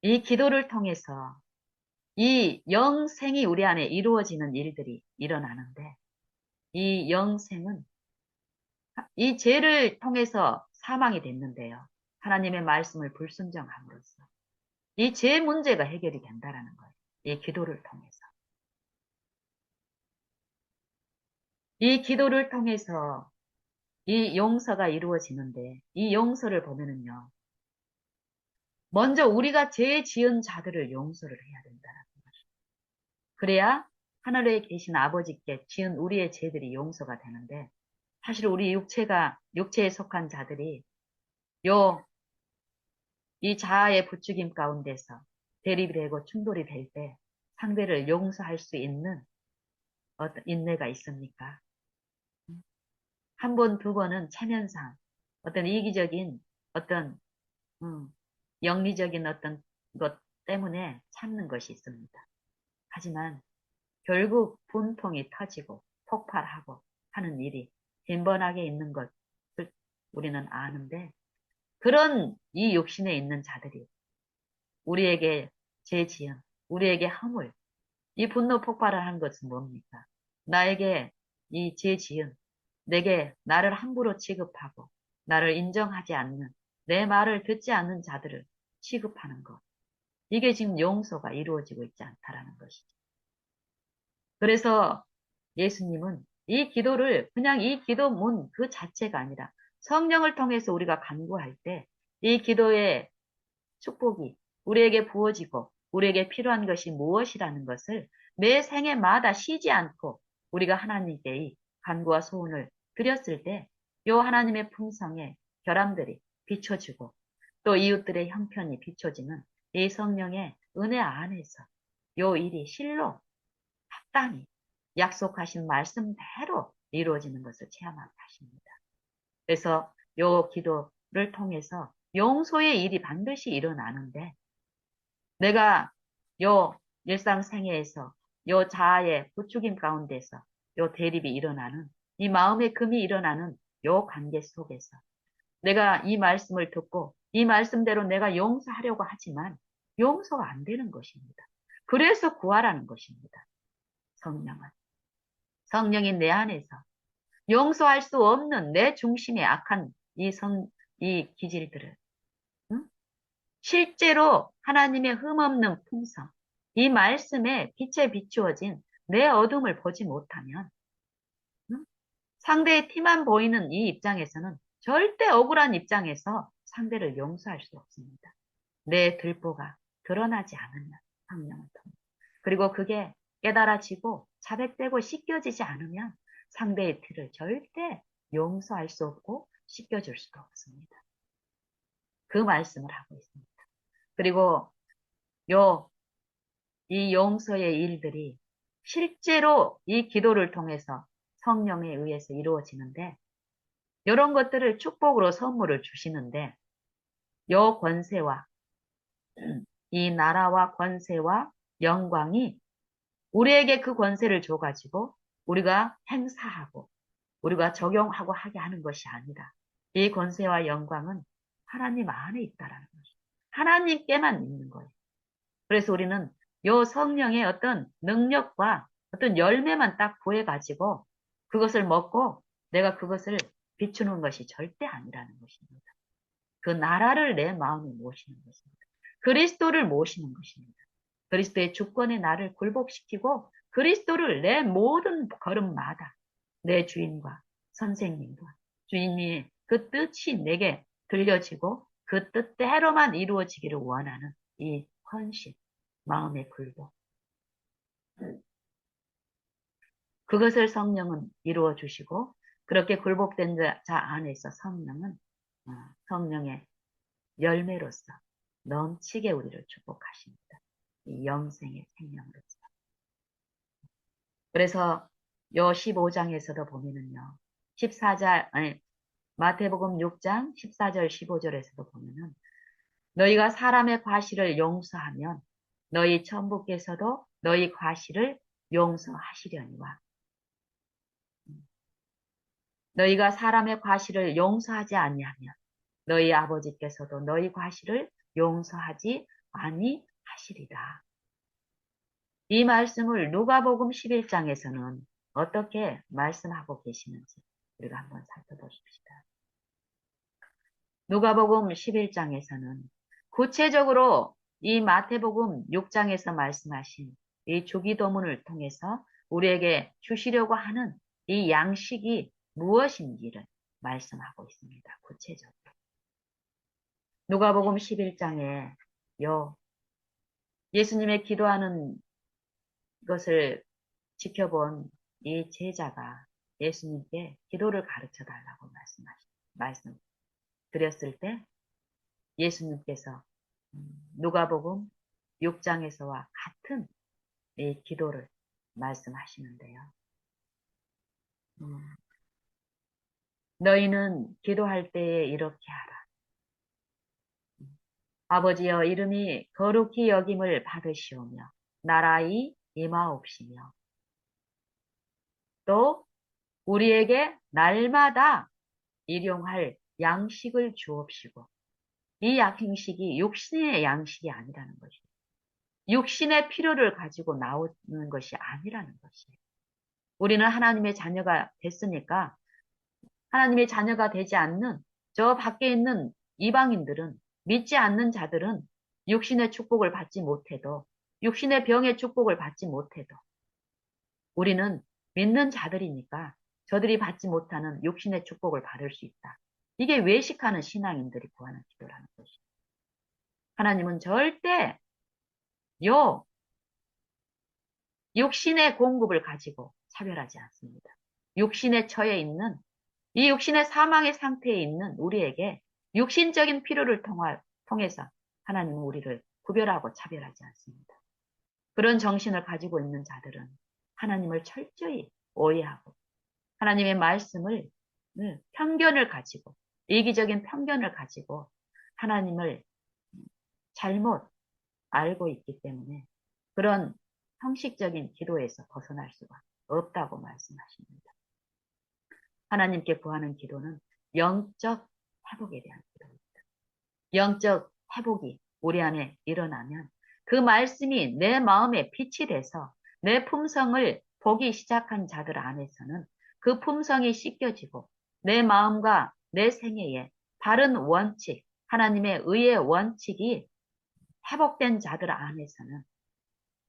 이 기도를 통해서 이 영생이 우리 안에 이루어지는 일들이 일어나는데 이 영생은 이 죄를 통해서 사망이 됐는데요. 하나님의 말씀을 불순종함으로써 이 죄 문제가 해결이 된다라는 거예요. 이 기도를 통해서. 이 기도를 통해서 이 용서가 이루어지는데 이 용서를 보면은요. 먼저 우리가 죄 지은 자들을 용서를 해야 된다는 것이죠. 그래야 하늘에 계신 아버지께 지은 우리의 죄들이 용서가 되는데 사실 우리 육체에 속한 자들이 이 자아의 부추김 가운데서 대립이 되고 충돌이 될 때 상대를 용서할 수 있는 어떤 인내가 있습니까? 한 번, 두 번은 체면상 어떤 이기적인 어떤 영리적인 어떤 것 때문에 참는 것이 있습니다. 하지만 결국 분통이 터지고 폭발하고 하는 일이 빈번하게 있는 것을 우리는 아는데 그런 이 육신에 있는 자들이 우리에게 죄 지은 우리에게 허물 이 분노 폭발을 한 것은 뭡니까? 나에게 이 죄 지은 내게 나를 함부로 취급하고 나를 인정하지 않는 내 말을 듣지 않는 자들을 취급하는 것. 이게 지금 용서가 이루어지고 있지 않다라는 것이죠. 그래서 예수님은 이 기도를 그냥 이 기도문 그 자체가 아니라 성령을 통해서 우리가 간구할 때 이 기도의 축복이 우리에게 부어지고 우리에게 필요한 것이 무엇이라는 것을 매 생애마다 쉬지 않고 우리가 하나님께 이 간구와 소원을 드렸을 때 요 하나님의 품성의 결함들이 비춰지고 또 이웃들의 형편이 비춰지는 이 성령의 은혜 안에서 요 일이 실로 합당히 약속하신 말씀대로 이루어지는 것을 체험하게 하십니다. 그래서 요 기도를 통해서 용서의 일이 반드시 일어나는데 내가 요 일상생애에서 요 자아의 부추김 가운데서 요 대립이 일어나는 이 마음의 금이 일어나는 요 관계 속에서 내가 이 말씀을 듣고 이 말씀대로 내가 용서하려고 하지만 용서가 안 되는 것입니다. 그래서 구하라는 것입니다. 성령은. 성령이 내 안에서 용서할 수 없는 내 중심의 악한 이 기질들을, 응? 실제로 하나님의 흠없는 품성, 이 말씀에 빛에 비추어진 내 어둠을 보지 못하면, 응? 상대의 티만 보이는 이 입장에서는 절대 억울한 입장에서 상대를 용서할 수 없습니다. 내 들보가 드러나지 않으면, 성령을 통해. 그리고 그게 깨달아지고 자백되고 씻겨지지 않으면 상대의 티를 절대 용서할 수 없고 씻겨줄 수도 없습니다. 그 말씀을 하고 있습니다. 그리고 요, 이 용서의 일들이 실제로 이 기도를 통해서 성령에 의해서 이루어지는데, 이런 것들을 축복으로 선물을 주시는데, 요 권세와 이 나라와 권세와 영광이 우리에게 그 권세를 줘가지고 우리가 행사하고 우리가 적용하고 하게 하는 것이 아니라, 이 권세와 영광은 하나님 안에 있다라는 것이죠. 하나님께만 있는 거예요. 그래서 우리는 요 성령의 어떤 능력과 어떤 열매만 딱 구해가지고 그것을 먹고 내가 그것을 비추는 것이 절대 아니라는 것입니다. 그 나라를 내 마음에 모시는 것입니다. 그리스도를 모시는 것입니다. 그리스도의 주권에 나를 굴복시키고 그리스도를 내 모든 걸음마다 내 주인과 선생님과 주인이 그 뜻이 내게 들려지고 그 뜻대로만 이루어지기를 원하는 이 헌신, 마음의 굴복. 그것을 성령은 이루어 주시고 그렇게 굴복된 자 안에서 성령은 성령의 열매로서 넘치게 우리를 축복하십니다. 이 영생의 생명으로서. 그래서 요 15장에서도 보면은요. 14절, 아니, 마태복음 6장 14절 15절에서도 보면은 너희가 사람의 과실을 용서하면 너희 천부께서도 너희 과실을 용서하시려니와 너희가 사람의 과실을 용서하지 아니하면 너희 아버지께서도 너희 과실을 용서하지 아니하시리라. 이 말씀을 누가복음 11장에서는 어떻게 말씀하고 계시는지 우리가 한번 살펴보십시다. 누가복음 11장에서는 구체적으로 이 마태복음 6장에서 말씀하신 이 주기도문을 통해서 우리에게 주시려고 하는 이 양식이 무엇인지를 말씀하고 있습니다. 구체적으로. 누가복음 11장에 예수님의 기도하는 것을 지켜본 이 제자가 예수님께 기도를 가르쳐 달라고 말씀드렸을 때 예수님께서 누가복음 6장에서와 같은 이 기도를 말씀하시는데요. 너희는 기도할 때에 이렇게 하라. 아버지여 이름이 거룩히 여김을 받으시오며 나라의 임하옵시며 또 우리에게 날마다 일용할 양식을 주옵시고 이 양식이 육신의 양식이 아니라는 것이에요. 육신의 필요를 가지고 나오는 것이 아니라는 것이에요. 우리는 하나님의 자녀가 됐으니까 하나님의 자녀가 되지 않는 저 밖에 있는 이방인들은 믿지 않는 자들은 육신의 축복을 받지 못해도 육신의 병의 축복을 받지 못해도 우리는 믿는 자들이니까 저들이 받지 못하는 육신의 축복을 받을 수 있다. 이게 외식하는 신앙인들이 구하는 기도라는 것이죠. 하나님은 절대 육신의 공급을 가지고 차별하지 않습니다. 육신에 처해 있는 이 육신의 사망의 상태에 있는 우리에게 육신적인 필요를 통해서 하나님은 우리를 구별하고 차별하지 않습니다. 그런 정신을 가지고 있는 자들은 하나님을 철저히 오해하고 하나님의 말씀을 편견을 가지고 이기적인 편견을 가지고 하나님을 잘못 알고 있기 때문에 그런 형식적인 기도에서 벗어날 수가 없다고 말씀하십니다. 하나님께 구하는 기도는 영적 회복에 대한 기도입니다. 영적 회복이 우리 안에 일어나면 그 말씀이 내 마음에 빛이 돼서 내 품성을 보기 시작한 자들 안에서는 그 품성이 씻겨지고 내 마음과 내 생애에 바른 원칙, 하나님의 의의 원칙이 회복된 자들 안에서는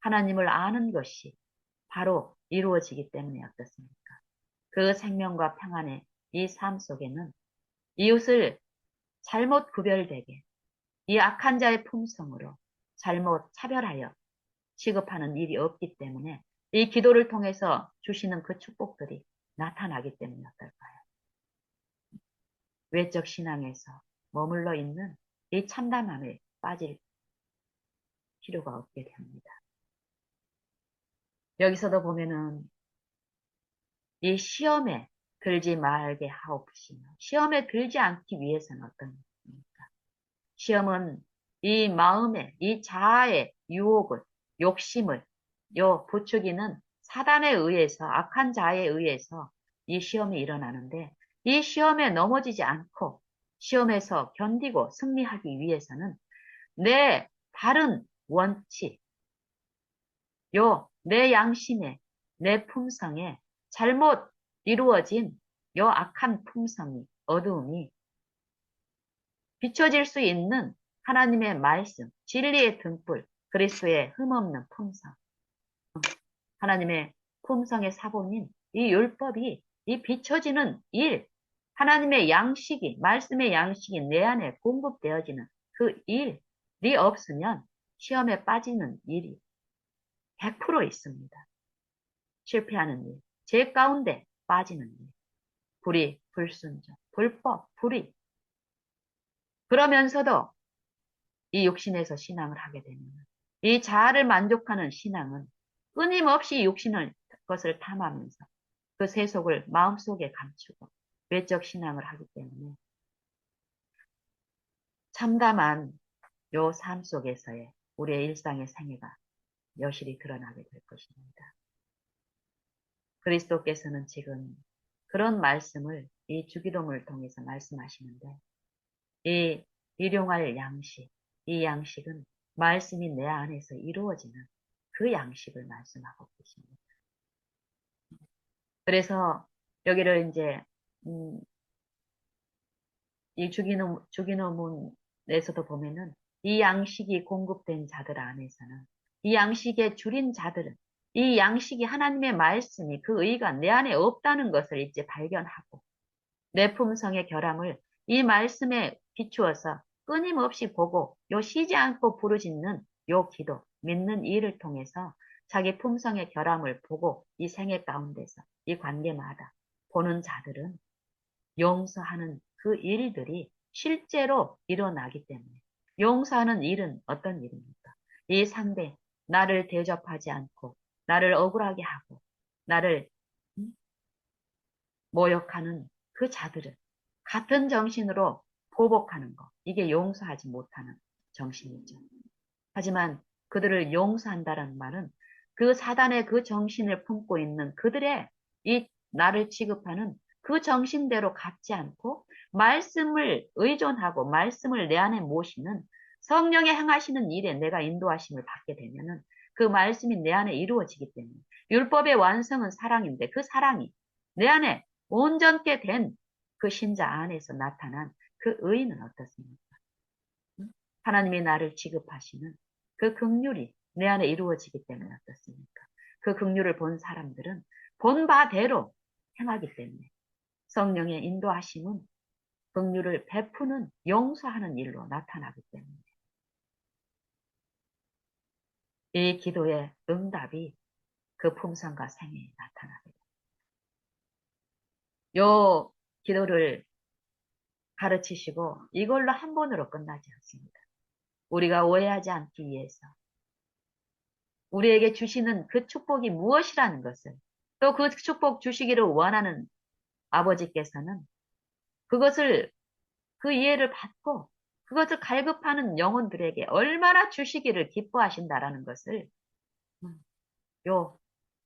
하나님을 아는 것이 바로 이루어지기 때문에 어떻습니까? 그 생명과 평안의 이 삶 속에는 이웃을 잘못 구별되게 이 악한 자의 품성으로 잘못 차별하여 취급하는 일이 없기 때문에 이 기도를 통해서 주시는 그 축복들이 나타나기 때문에 어떨까요? 외적 신앙에서 머물러 있는 이 참담함에 빠질 필요가 없게 됩니다. 여기서도 보면은 이 시험에 들지 말게 하옵시며, 시험에 들지 않기 위해서는 어떤 것입니까? 시험은 이 마음의 이 자아의 유혹을, 욕심을 부추기는 사단에 의해서, 악한 자에 의해서 이 시험이 일어나는데, 이 시험에 넘어지지 않고 시험에서 견디고 승리하기 위해서는 내 바른 원칙, 내 양심에, 내 품성에 잘못 이루어진 악한 품성이, 어두움이 비춰질 수 있는 하나님의 말씀, 진리의 등불, 그리스도의 흠없는 품성, 하나님의 품성의 사본인 이 율법이 이 비춰지는 일, 하나님의 양식이, 말씀의 양식이 내 안에 공급되어지는 그 일이 없으면 시험에 빠지는 일이 100% 있습니다. 실패하는 일, 죄 가운데 빠지는 일, 불순종, 불법, 불의. 그러면서도 이 육신에서 신앙을 하게 되면 이 자아를 만족하는 신앙은 끊임없이 육신의 것을 탐하면서 그 세속을 마음속에 감추고 외적 신앙을 하기 때문에 참담한 요 삶 속에서의 우리의 일상의 생애가 여실히 드러나게 될 것입니다. 그리스도께서는 지금 그런 말씀을 이 주기도문을 통해서 말씀하시는데 이 일용할 양식, 이 양식은 말씀이 내 안에서 이루어지는 그 양식을 말씀하고 계십니다. 그래서 여기를 이제 이 주기도문에서도 보면은 이 양식이 공급된 자들 안에서는 이 양식에 줄인 자들은 이 양식이 하나님의 말씀이 그 의가 내 안에 없다는 것을 이제 발견하고 내 품성의 결함을 이 말씀에 비추어서 끊임없이 보고 쉬지 않고 부르짖는 기도, 믿는 일을 통해서 자기 품성의 결함을 보고 이 생애 가운데서 이 관계마다 보는 자들은 용서하는 그 일들이 실제로 일어나기 때문에 용서하는 일은 어떤 일입니까? 이 상대, 나를 대접하지 않고 나를 억울하게 하고 나를 모욕하는 그 자들은 같은 정신으로 보복하는 것. 이게 용서하지 못하는 정신이죠. 하지만 그들을 용서한다는 말은 그 사단의 그 정신을 품고 있는 그들의 이 나를 취급하는 그 정신대로 갖지 않고 말씀을 의존하고 말씀을 내 안에 모시는 성령의 행하시는 일에 내가 인도하심을 받게 되면은 그 말씀이 내 안에 이루어지기 때문에 율법의 완성은 사랑인데 그 사랑이 내 안에 온전케 된 그 신자 안에서 나타난 그 의는 어떻습니까? 하나님이 나를 취급하시는 그 긍휼이 내 안에 이루어지기 때문에 어떻습니까? 그 긍휼을 본 사람들은 본 바대로 행하기 때문에 성령의 인도하심은 긍휼을 베푸는 용서하는 일로 나타나기 때문에 이 기도의 응답이 그 품성과 생애에 나타나게 됩니다. 요 기도를 가르치시고 이걸로 한 번으로 끝나지 않습니다. 우리가 오해하지 않기 위해서 우리에게 주시는 그 축복이 무엇이라는 것을 또 그 축복 주시기를 원하는 아버지께서는 그것을 그 이해를 받고 그것을 갈급하는 영혼들에게 얼마나 주시기를 기뻐하신다라는 것을 요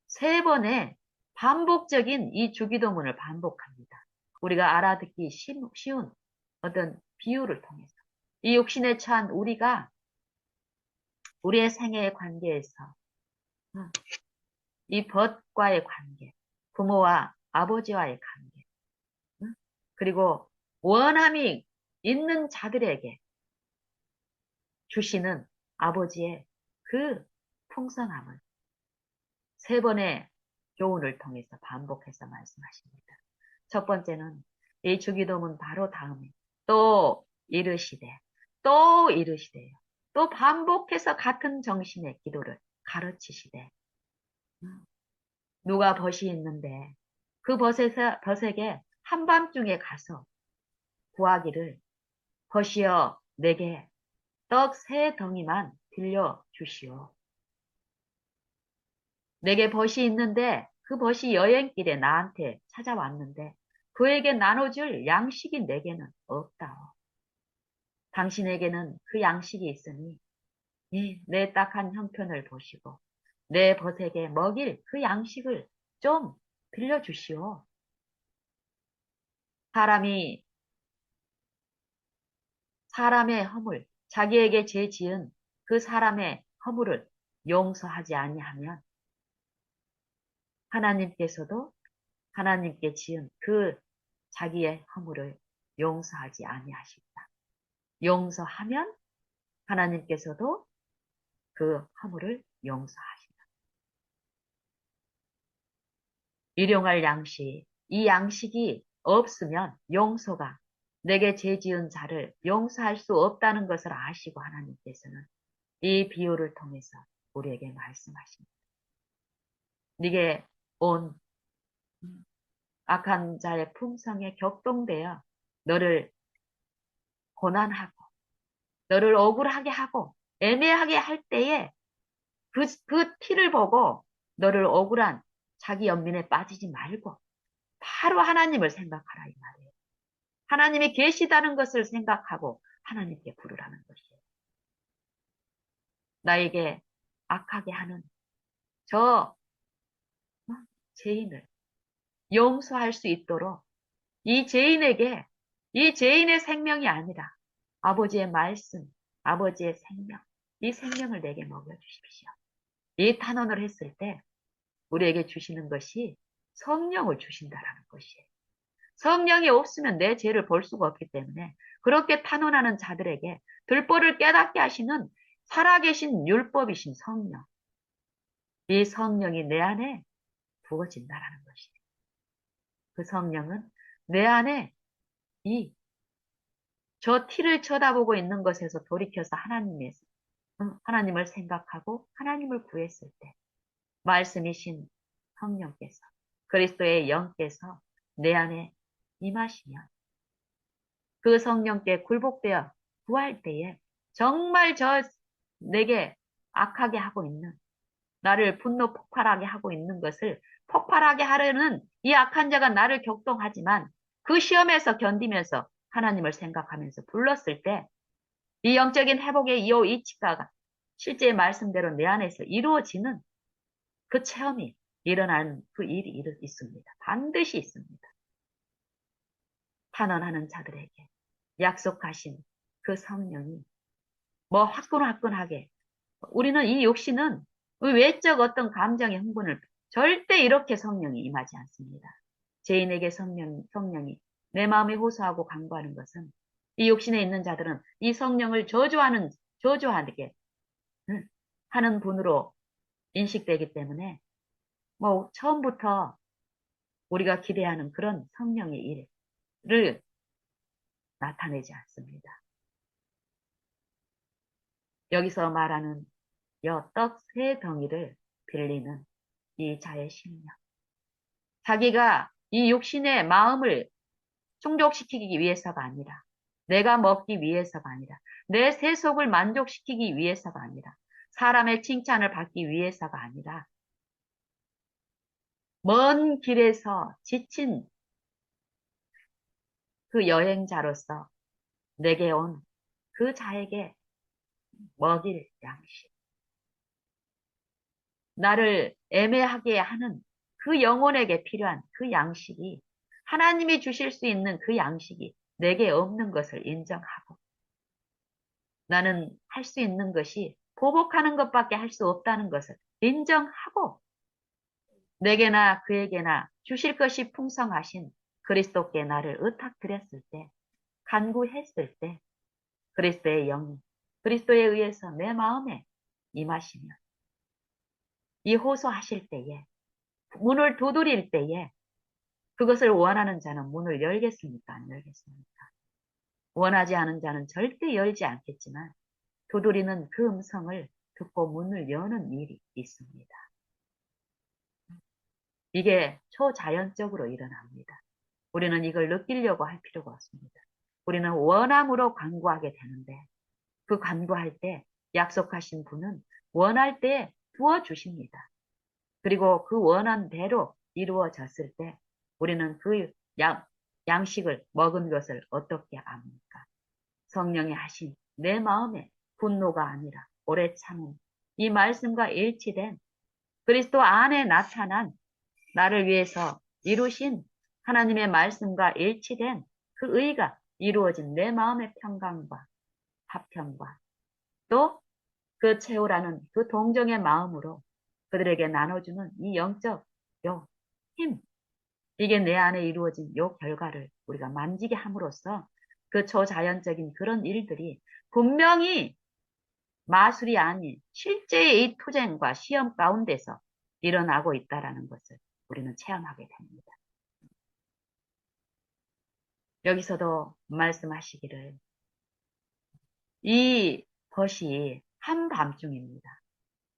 세 번의 반복적인 이 주기도문을 반복합니다. 우리가 알아듣기 쉬운 어떤 비유를 통해서 이 육신에 처한 우리가 우리의 생애의 관계에서 이 벗과의 관계, 부모와 아버지와의 관계, 응? 그리고 원함이 있는 자들에게 주시는 아버지의 그 풍성함을 세 번의 교훈을 통해서 반복해서 말씀하십니다. 첫 번째는 이 주기도문 바로 다음에 또 이르시되, 또 이르시되요. 또 반복해서 같은 정신의 기도를 가르치시되, 누가 벗이 있는데 그 벗에게 한밤중에 가서 구하기를, 벗이여 내게 떡 세 덩이만 빌려 주시오. 내게 벗이 있는데 그 벗이 여행길에 나한테 찾아왔는데 그에게 나눠줄 양식이 내게는 없다오. 당신에게는 그 양식이 있으니 내 딱한 형편을 보시고 내 벗에게 먹일 그 양식을 좀 빌려주시오. 사람이 사람의 허물, 자기에게 죄 지은 그 사람의 허물을 용서하지 아니하면 하나님께서도 하나님께 지은 그 자기의 허물을 용서하지 아니하십니다. 용서하면 하나님께서도 그 허물을 용서하십니다. 일용할 양식, 이 양식이 없으면 용서가 내게 죄 지은 자를 용서할 수 없다는 것을 아시고 하나님께서는 이 비유를 통해서 우리에게 말씀하십니다. 네게 온 악한 자의 품성에 격동되어 너를 고난하고 너를 억울하게 하고 애매하게 할 때에 그 티를 보고 너를 억울한 자기 연민에 빠지지 말고 바로 하나님을 생각하라 이 말이에요. 하나님이 계시다는 것을 생각하고 하나님께 부르라는 것이에요. 나에게 악하게 하는 저 죄인을 용서할 수 있도록 이 죄인에게 이 죄인의 생명이 아니라 아버지의 말씀, 아버지의 생명, 이 생명을 내게 먹여주십시오. 이 탄원을 했을 때 우리에게 주시는 것이 성령을 주신다라는 것이에요. 성령이 없으면 내 죄를 볼 수가 없기 때문에 그렇게 탄원하는 자들에게 들보를 깨닫게 하시는 살아계신 율법이신 성령, 이 성령이 내 안에 부어진다라는 것이에요. 그 성령은 내 안에 저 티를 쳐다보고 있는 것에서 돌이켜서 하나님을 생각하고 하나님을 구했을 때 말씀이신 성령께서 그리스도의 영께서 내 안에 임하시면 그 성령께 굴복되어 구할 때에 정말 내게 악하게 하고 있는 나를 분노 폭발하게 하고 있는 것을 폭발하게 하려는 이 악한 자가 나를 격동하지만 그 시험에서 견디면서 하나님을 생각하면서 불렀을 때 이 영적인 회복의 이치가 실제 말씀대로 내 안에서 이루어지는 그 체험이 일어나는 그 일이 있습니다. 반드시 있습니다. 탄원하는 자들에게 약속하신 그 성령이 뭐 화끈화끈하게 우리는 이 육신은 외적 어떤 감정의 흥분을 절대 이렇게 성령이 임하지 않습니다. 죄인에게 성령이 내 마음에 호소하고 간구하는 것은 이 육신에 있는 자들은 이 성령을 저주하게 하는 분으로 인식되기 때문에 뭐 처음부터 우리가 기대하는 그런 성령의 일을 나타내지 않습니다. 여기서 말하는 떡 세 덩이를 빌리는 이 자의 심령. 자기가 이 육신의 마음을 충족시키기 위해서가 아니라 내가 먹기 위해서가 아니라 내 세속을 만족시키기 위해서가 아니라 사람의 칭찬을 받기 위해서가 아니라 먼 길에서 지친 그 여행자로서 내게 온 그 자에게 먹일 양식. 나를 애매하게 하는 그 영혼에게 필요한 그 양식이 하나님이 주실 수 있는 그 양식이 내게 없는 것을 인정하고 나는 할 수 있는 것이 보복하는 것밖에 할 수 없다는 것을 인정하고 내게나 그에게나 주실 것이 풍성하신 그리스도께 나를 의탁드렸을 때, 간구했을 때, 그리스도의 영이 그리스도에 의해서 내 마음에 임하시며, 이 호소하실 때에, 문을 두드릴 때에, 그것을 원하는 자는 문을 열겠습니까? 안 열겠습니까? 원하지 않은 자는 절대 열지 않겠지만, 두드리는 그 음성을 듣고 문을 여는 일이 있습니다. 이게 초자연적으로 일어납니다. 우리는 이걸 느끼려고 할 필요가 없습니다. 우리는 원함으로 간구하게 되는데, 그 간구할 때 약속하신 분은 원할 때 부어주십니다. 그리고 그 원한 대로 이루어졌을 때 우리는 그 양식을 먹은 것을 어떻게 압니까? 성령이 하신 내 마음에 분노가 아니라 오래 참은 이 말씀과 일치된 그리스도 안에 나타난 나를 위해서 이루신 하나님의 말씀과 일치된 그 의가 이루어진 내 마음의 평강과 화평과 또 그 채우라는 그 동정의 마음으로 그들에게 나눠주는 이 영적 요 힘, 이게 내 안에 이루어진 요 결과를 우리가 만지게 함으로써 그 초자연적인 그런 일들이 분명히 마술이 아닌 실제의 이 투쟁과 시험 가운데서 일어나고 있다라는 것을 우리는 체험하게 됩니다. 여기서도 말씀하시기를 이 벗이 한밤중입니다.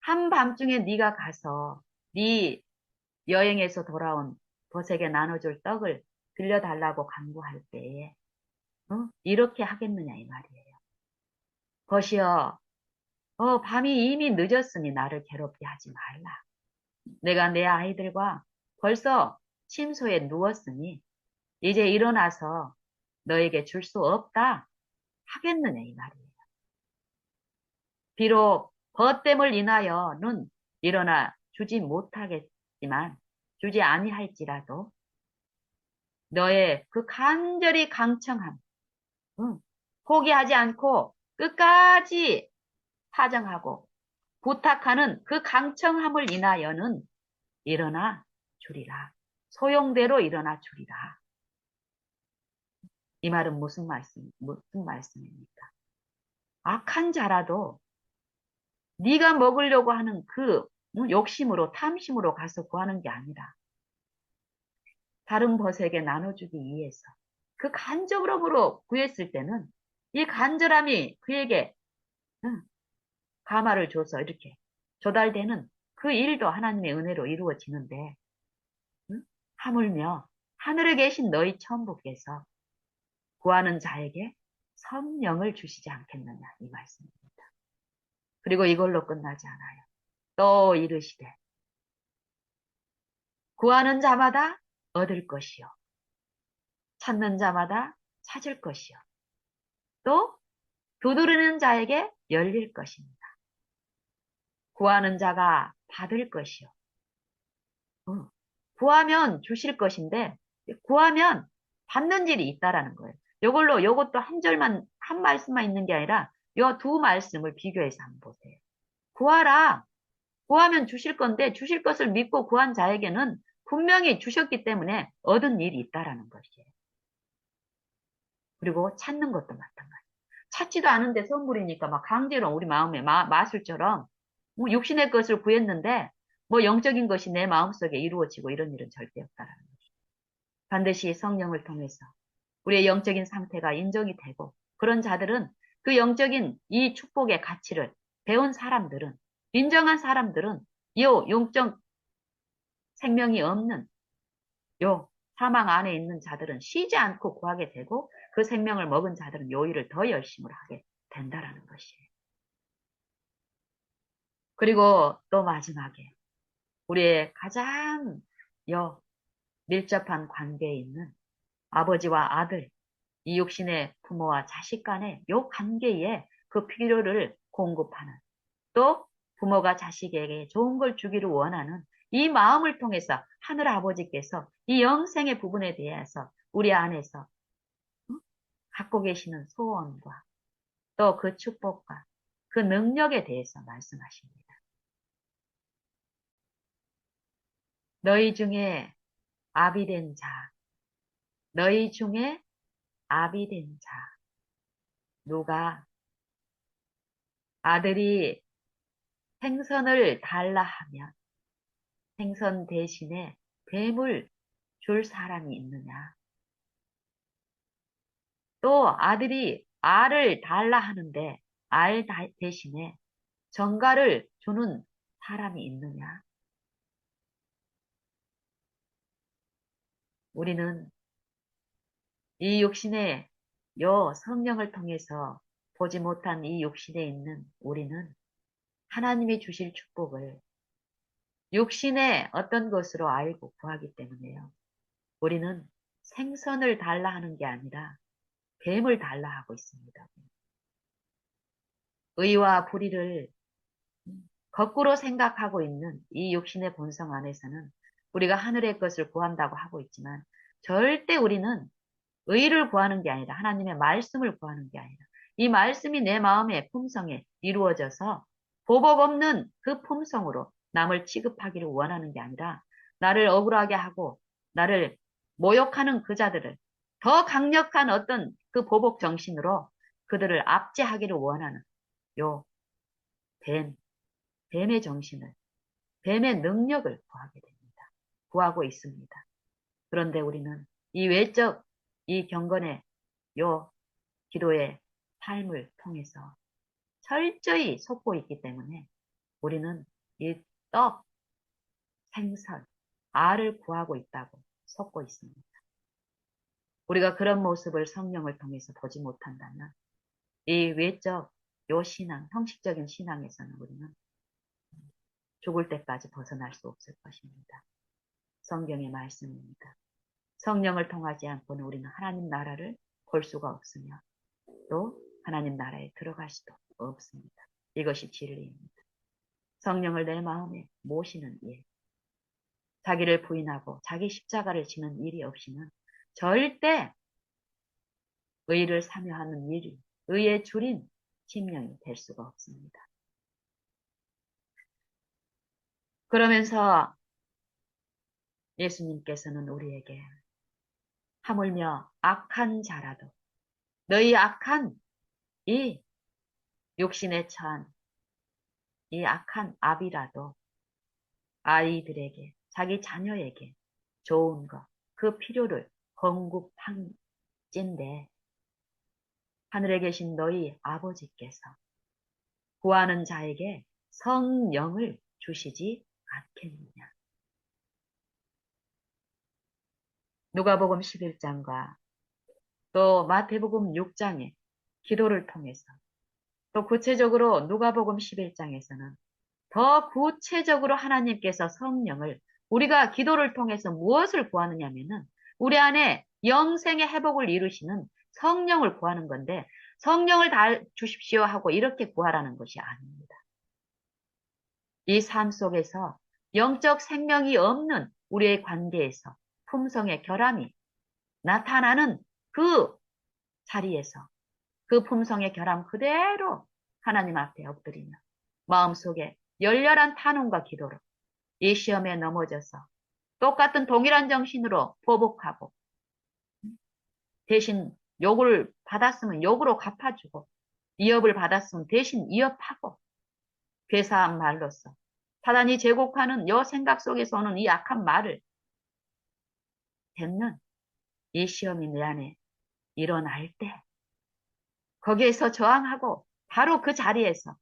한밤중에 네가 가서 네 여행에서 돌아온 벗에게 나눠줄 떡을 빌려달라고 간구할 때에 이렇게 하겠느냐 이 말이에요. 벗이여 밤이 이미 늦었으니 나를 괴롭게 하지 말라. 내가 내 아이들과 벌써 침소에 누웠으니 이제 일어나서 너에게 줄 수 없다 하겠느냐 이 말이에요. 비록 벗됨을 인하여는 일어나 주지 못하겠지만 주지 아니할지라도 너의 그 간절히 강청함, 포기하지 않고 끝까지 사정하고 부탁하는 그 강청함을 인하여는 일어나 주리라. 소용대로 일어나 주리라. 이 말은 무슨 말씀입니까? 악한 자라도 네가 먹으려고 하는 그 욕심으로 탐심으로 가서 구하는 게 아니라 다른 벗에게 나눠주기 위해서 그 간절함으로 구했을 때는 이 간절함이 그에게 가마를 줘서 이렇게 조달되는 그 일도 하나님의 은혜로 이루어지는데 하물며 하늘에 계신 너희 천부께서 구하는 자에게 성령을 주시지 않겠느냐 이 말씀입니다. 그리고 이걸로 끝나지 않아요. 또 이르시되 구하는 자마다 얻을 것이요 찾는 자마다 찾을 것이요 또 두드리는 자에게 열릴 것입니다. 구하는 자가 받을 것이요. 구하면 주실 것인데 구하면 받는 일이 있다라는 거예요. 요것도 한 절만 한 말씀만 있는 게 아니라 요 두 말씀을 비교해서 한번 보세요. 구하라. 구하면 주실 건데 주실 것을 믿고 구한 자에게는 분명히 주셨기 때문에 얻은 일이 있다라는 것이에요. 그리고 찾는 것도 마찬가지. 찾지도 않은데 선물이니까 막 강제로 우리 마음에 마술처럼 뭐 육신의 것을 구했는데 뭐 영적인 것이 내 마음속에 이루어지고 이런 일은 절대 없다라는 거죠. 반드시 성령을 통해서 우리의 영적인 상태가 인정이 되고 그런 자들은 그 영적인 이 축복의 가치를 배운 사람들은 인정한 사람들은 요 영적 생명이 없는 요 사망 안에 있는 자들은 쉬지 않고 구하게 되고 그 생명을 먹은 자들은 요 일을 더 열심히 하게 된다라는 것이에요. 그리고 또 마지막에 우리의 가장 밀접한 관계에 있는 아버지와 아들, 이 육신의 부모와 자식 간의 요 관계에 그 필요를 공급하는 또 부모가 자식에게 좋은 걸 주기를 원하는 이 마음을 통해서 하늘 아버지께서 이 영생의 부분에 대해서 우리 안에서 갖고 계시는 소원과 또 그 축복과 그 능력에 대해서 말씀하십니다. 너희 중에 아비된 자, 너희 중에 아비된 자, 누가 아들이 생선을 달라 하면 생선 대신에 뱀을 줄 사람이 있느냐? 또 아들이 알을 달라 하는데 대신에 정갈을 주는 사람이 있느냐? 우리는 이 육신의 요 성령을 통해서 보지 못한 이 육신에 있는 우리는 하나님이 주실 축복을 육신의 어떤 것으로 알고 구하기 때문에요. 우리는 생선을 달라 하는 게 아니라 뱀을 달라 하고 있습니다. 의와 불의를 거꾸로 생각하고 있는 이 육신의 본성 안에서는 우리가 하늘의 것을 구한다고 하고 있지만 절대 우리는 의를 구하는 게 아니라 하나님의 말씀을 구하는 게 아니라 이 말씀이 내 마음의 품성에 이루어져서 보복 없는 그 품성으로 남을 취급하기를 원하는 게 아니라 나를 억울하게 하고 나를 모욕하는 그 자들을 더 강력한 어떤 그 보복 정신으로 그들을 압제하기를 원하는 요 뱀, 뱀의 정신을, 뱀의 능력을 구하게 됩니다. 구하고 있습니다. 그런데 우리는 이 외적, 이 경건의 요 기도의 삶을 통해서 철저히 속고 있기 때문에 우리는 이 떡, 생선, 알을 구하고 있다고 속고 있습니다. 우리가 그런 모습을 성령을 통해서 보지 못한다면 이 외적, 요 신앙, 형식적인 신앙에서는 우리는 죽을 때까지 벗어날 수 없을 것입니다. 성경의 말씀입니다. 성령을 통하지 않고는 우리는 하나님 나라를 볼 수가 없으며 또 하나님 나라에 들어갈 수도 없습니다. 이것이 진리입니다. 성령을 내 마음에 모시는 일, 자기를 부인하고 자기 십자가를 지는 일이 없이는 절대 의를 사모하는 일이 의의 줄인 심령이 될 수가 없습니다. 그러면서 예수님께서는 우리에게 하물며 악한 자라도 너희 악한 이 육신에 처한 이 악한 압이라도 아이들에게 자기 자녀에게 좋은 것, 그 필요를 공급한찐데 하늘에 계신 너희 아버지께서 구하는 자에게 성령을 주시지 않겠느냐. 누가복음 11장과 또 마태복음 6장의 기도를 통해서 또 구체적으로 누가복음 11장에서는 더 구체적으로 하나님께서 성령을 우리가 기도를 통해서 무엇을 구하느냐면은 우리 안에 영생의 회복을 이루시는 성령을 구하는 건데 성령을 다 주십시오 하고 이렇게 구하라는 것이 아닙니다. 이 삶 속에서 영적 생명이 없는 우리의 관계에서 품성의 결함이 나타나는 그 자리에서 그 품성의 결함 그대로 하나님 앞에 엎드리며 마음속에 열렬한 탄원과 기도로 이 시험에 넘어져서 똑같은 동일한 정신으로 보복하고 대신 욕을 받았으면 욕으로 갚아주고 위협을 받았으면 대신 위협하고 괴사한 말로써 사단이 제곡하는 여 생각 속에서 오는 이 악한 말을 뱉는 이 시험이 내 안에 일어날 때 거기에서 저항하고 바로 그 자리에서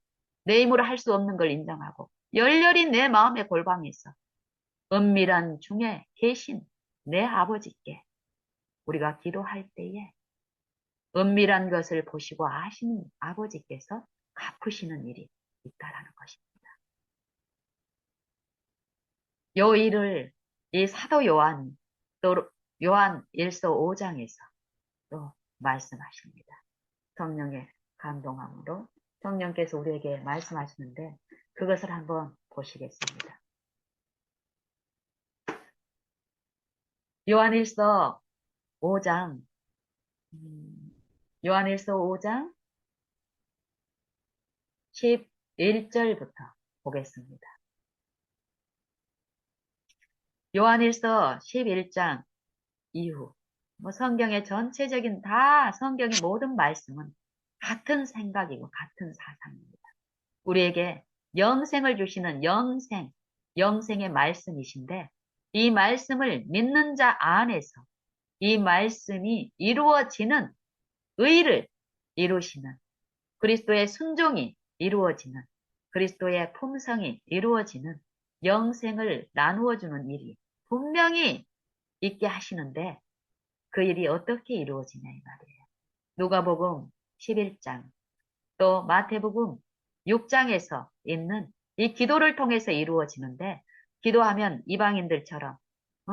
내 힘으로 할 수 없는 걸 인정하고 열렬히 내 마음의 골방에서 은밀한 중에 계신 내 아버지께 우리가 기도할 때에 은밀한 것을 보시고 아시는 아버지께서 갚으시는 일이 있다라는 것입니다. 요 일을 이 사도 요한 또 요한 1서 5장에서 또 말씀하십니다. 성령의 감동함으로 성령께서 우리에게 말씀하시는데 그것을 한번 보시겠습니다. 요한일서 5장 요한일서 5장 11절부터 보겠습니다. 요한일서 11장 이후 뭐 성경의 전체적인 다 성경의 모든 말씀은 같은 생각이고 같은 사상입니다. 우리에게 영생을 주시는 영생의 말씀이신데 이 말씀을 믿는 자 안에서 이 말씀이 이루어지는 의를 이루시는 그리스도의 순종이 이루어지는 그리스도의 품성이 이루어지는 영생을 나누어 주는 일이 분명히 있게 하시는데 그 일이 어떻게 이루어지냐 이 말이에요. 누가복음 11장 또 마태복음 6장에서 있는 이 기도를 통해서 이루어지는데 기도하면 이방인들처럼 어?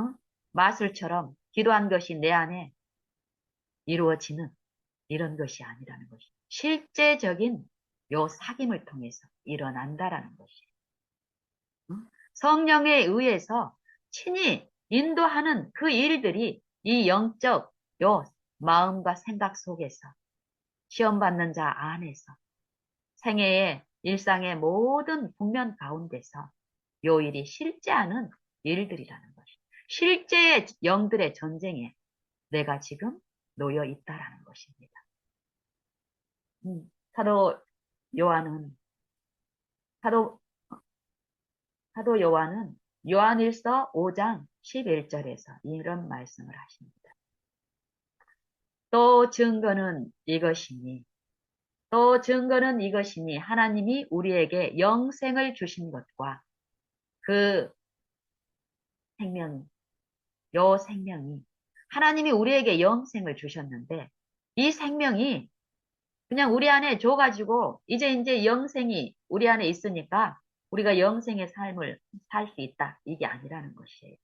마술처럼 기도한 것이 내 안에 이루어지는 이런 것이 아니라는 것이 실제적인 요 사귐을 통해서 일어난다라는 것이 성령에 의해서 친히 인도하는 그 일들이 이 영적 요 마음과 생각 속에서 시험받는 자 안에서 생애의 일상의 모든 국면 가운데서 요 일이 실제하는 일들이라는 것이 실제의 영들의 전쟁에 내가 지금 놓여 있다라는 것입니다. 사도 요한은 사도 사도 요한은 요한일서 5장 11절에서 이런 말씀을 하십니다. 또 증거는 이것이니 또 증거는 이것이니 하나님이 우리에게 영생을 주신 것과 그 생명 요 생명이 하나님이 우리에게 영생을 주셨는데 이 생명이 그냥 우리 안에 줘가지고 이제 영생이 우리 안에 있으니까 우리가 영생의 삶을 살 수 있다. 이게 아니라는 것이에요.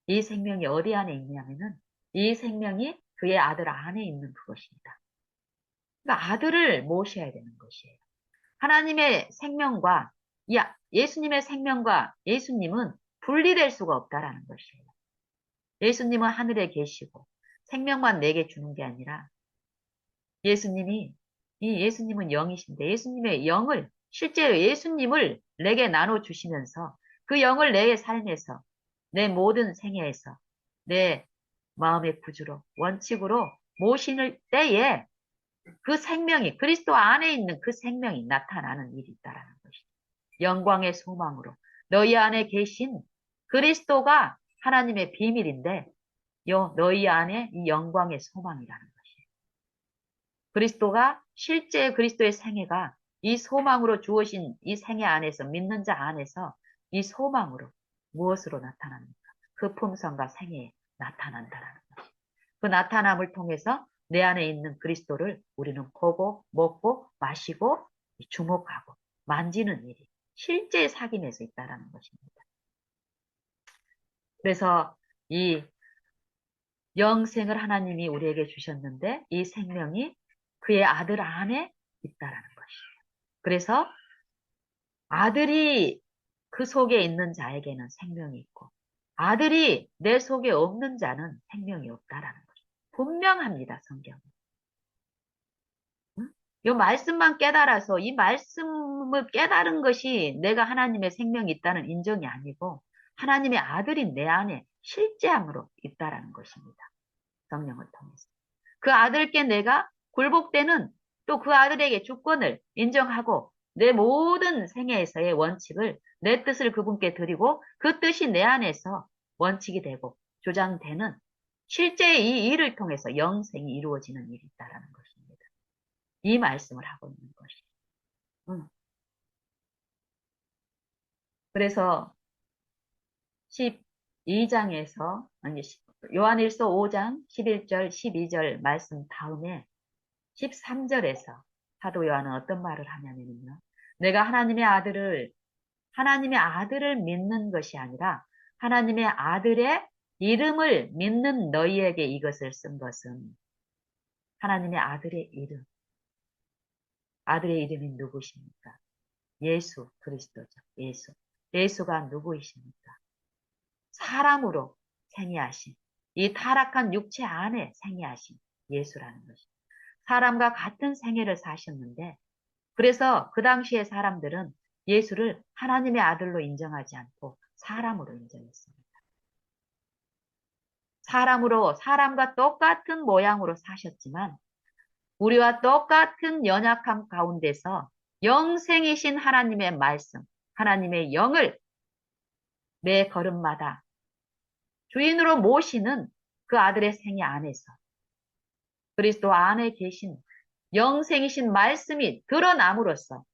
이 생명이 어디 안에 있냐면은 이 생명이 그의 아들 안에 있는 그것입니다. 그러니까 아들을 모셔야 되는 것이에요. 하나님의 생명과 예수님의 생명과 예수님은 분리될 수가 없다라는 것이에요. 예수님은 하늘에 계시고 생명만 내게 주는 게 아니라 예수님은 영이신데 예수님의 영을 실제로 예수님을 내게 나눠 주시면서 그 영을 내 삶에서 내 모든 생애에서 내 마음의 구주로 원칙으로 모시는 때에 그 생명이 그리스도 안에 있는 그 생명이 나타나는 일이 있다라는 것이죠. 영광의 소망으로 너희 안에 계신 그리스도가 하나님의 비밀인데 너희 안에 이 영광의 소망이라는 것이에요. 그리스도가 실제 그리스도의 생애가 이 소망으로 주어진 이 생애 안에서 믿는 자 안에서 이 소망으로 무엇으로 나타납니까? 그 품성과 생애에 나타난다라는 것이에요. 그 나타남을 통해서 내 안에 있는 그리스도를 우리는 보고 먹고 마시고 주목하고 만지는 일이 실제 사귐에서 있다라는 것입니다. 그래서 이 영생을 하나님이 우리에게 주셨는데 이 생명이 그의 아들 안에 있다라는 것이에요. 그래서 아들이 그 속에 있는 자에게는 생명이 있고 아들이 내 속에 없는 자는 생명이 없다라는 것이에요. 분명합니다, 성경은. 응? 이 말씀만 깨달아서 이 말씀을 깨달은 것이 내가 하나님의 생명이 있다는 인정이 아니고 하나님의 아들이 내 안에 실제함으로 있다라는 것입니다. 성령을 통해서. 그 아들께 내가 굴복되는 또 그 아들에게 주권을 인정하고 내 모든 생애에서의 원칙을 내 뜻을 그분께 드리고 그 뜻이 내 안에서 원칙이 되고 조장되는 실제 이 일을 통해서 영생이 이루어지는 일이 있다라는 것입니다. 이 말씀을 하고 있는 것이. 응. 그래서 12장에서 요한일서 5장 11절 12절 말씀 다음에 13절에서 사도 요한은 어떤 말을 하냐면요. 내가 하나님의 아들을 믿는 것이 아니라 하나님의 아들의 이름을 믿는 너희에게 이것을 쓴 것은 하나님의 아들의 이름. 아들의 이름이 누구십니까? 예수 그리스도죠. 예수가 누구이십니까? 사람으로 생애하신 이 타락한 육체 안에 생애하신 예수라는 것입니다. 사람과 같은 생애를 사셨는데 그래서 그 당시의 사람들은 예수를 하나님의 아들로 인정하지 않고 사람으로 인정했습니다. 사람과 똑같은 모양으로 사셨지만 우리와 똑같은 연약함 가운데서 영생이신 하나님의 말씀, 하나님의 영을 매 걸음마다 주인으로 모시는 그 아들의 생애 안에서 그리스도 안에 계신 영생이신 말씀이 드러남으로써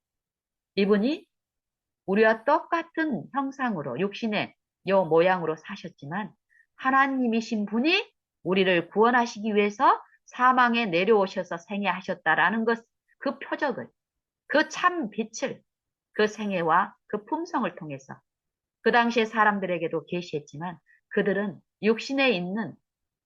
이분이 우리와 똑같은 형상으로 육신의 요 모양으로 사셨지만 하나님이신 분이 우리를 구원하시기 위해서 사망에 내려오셔서 생애하셨다라는 것, 그 표적을, 그 참 빛을 그 생애와 그 품성을 통해서 그 당시에 사람들에게도 계시했지만 그들은 육신에 있는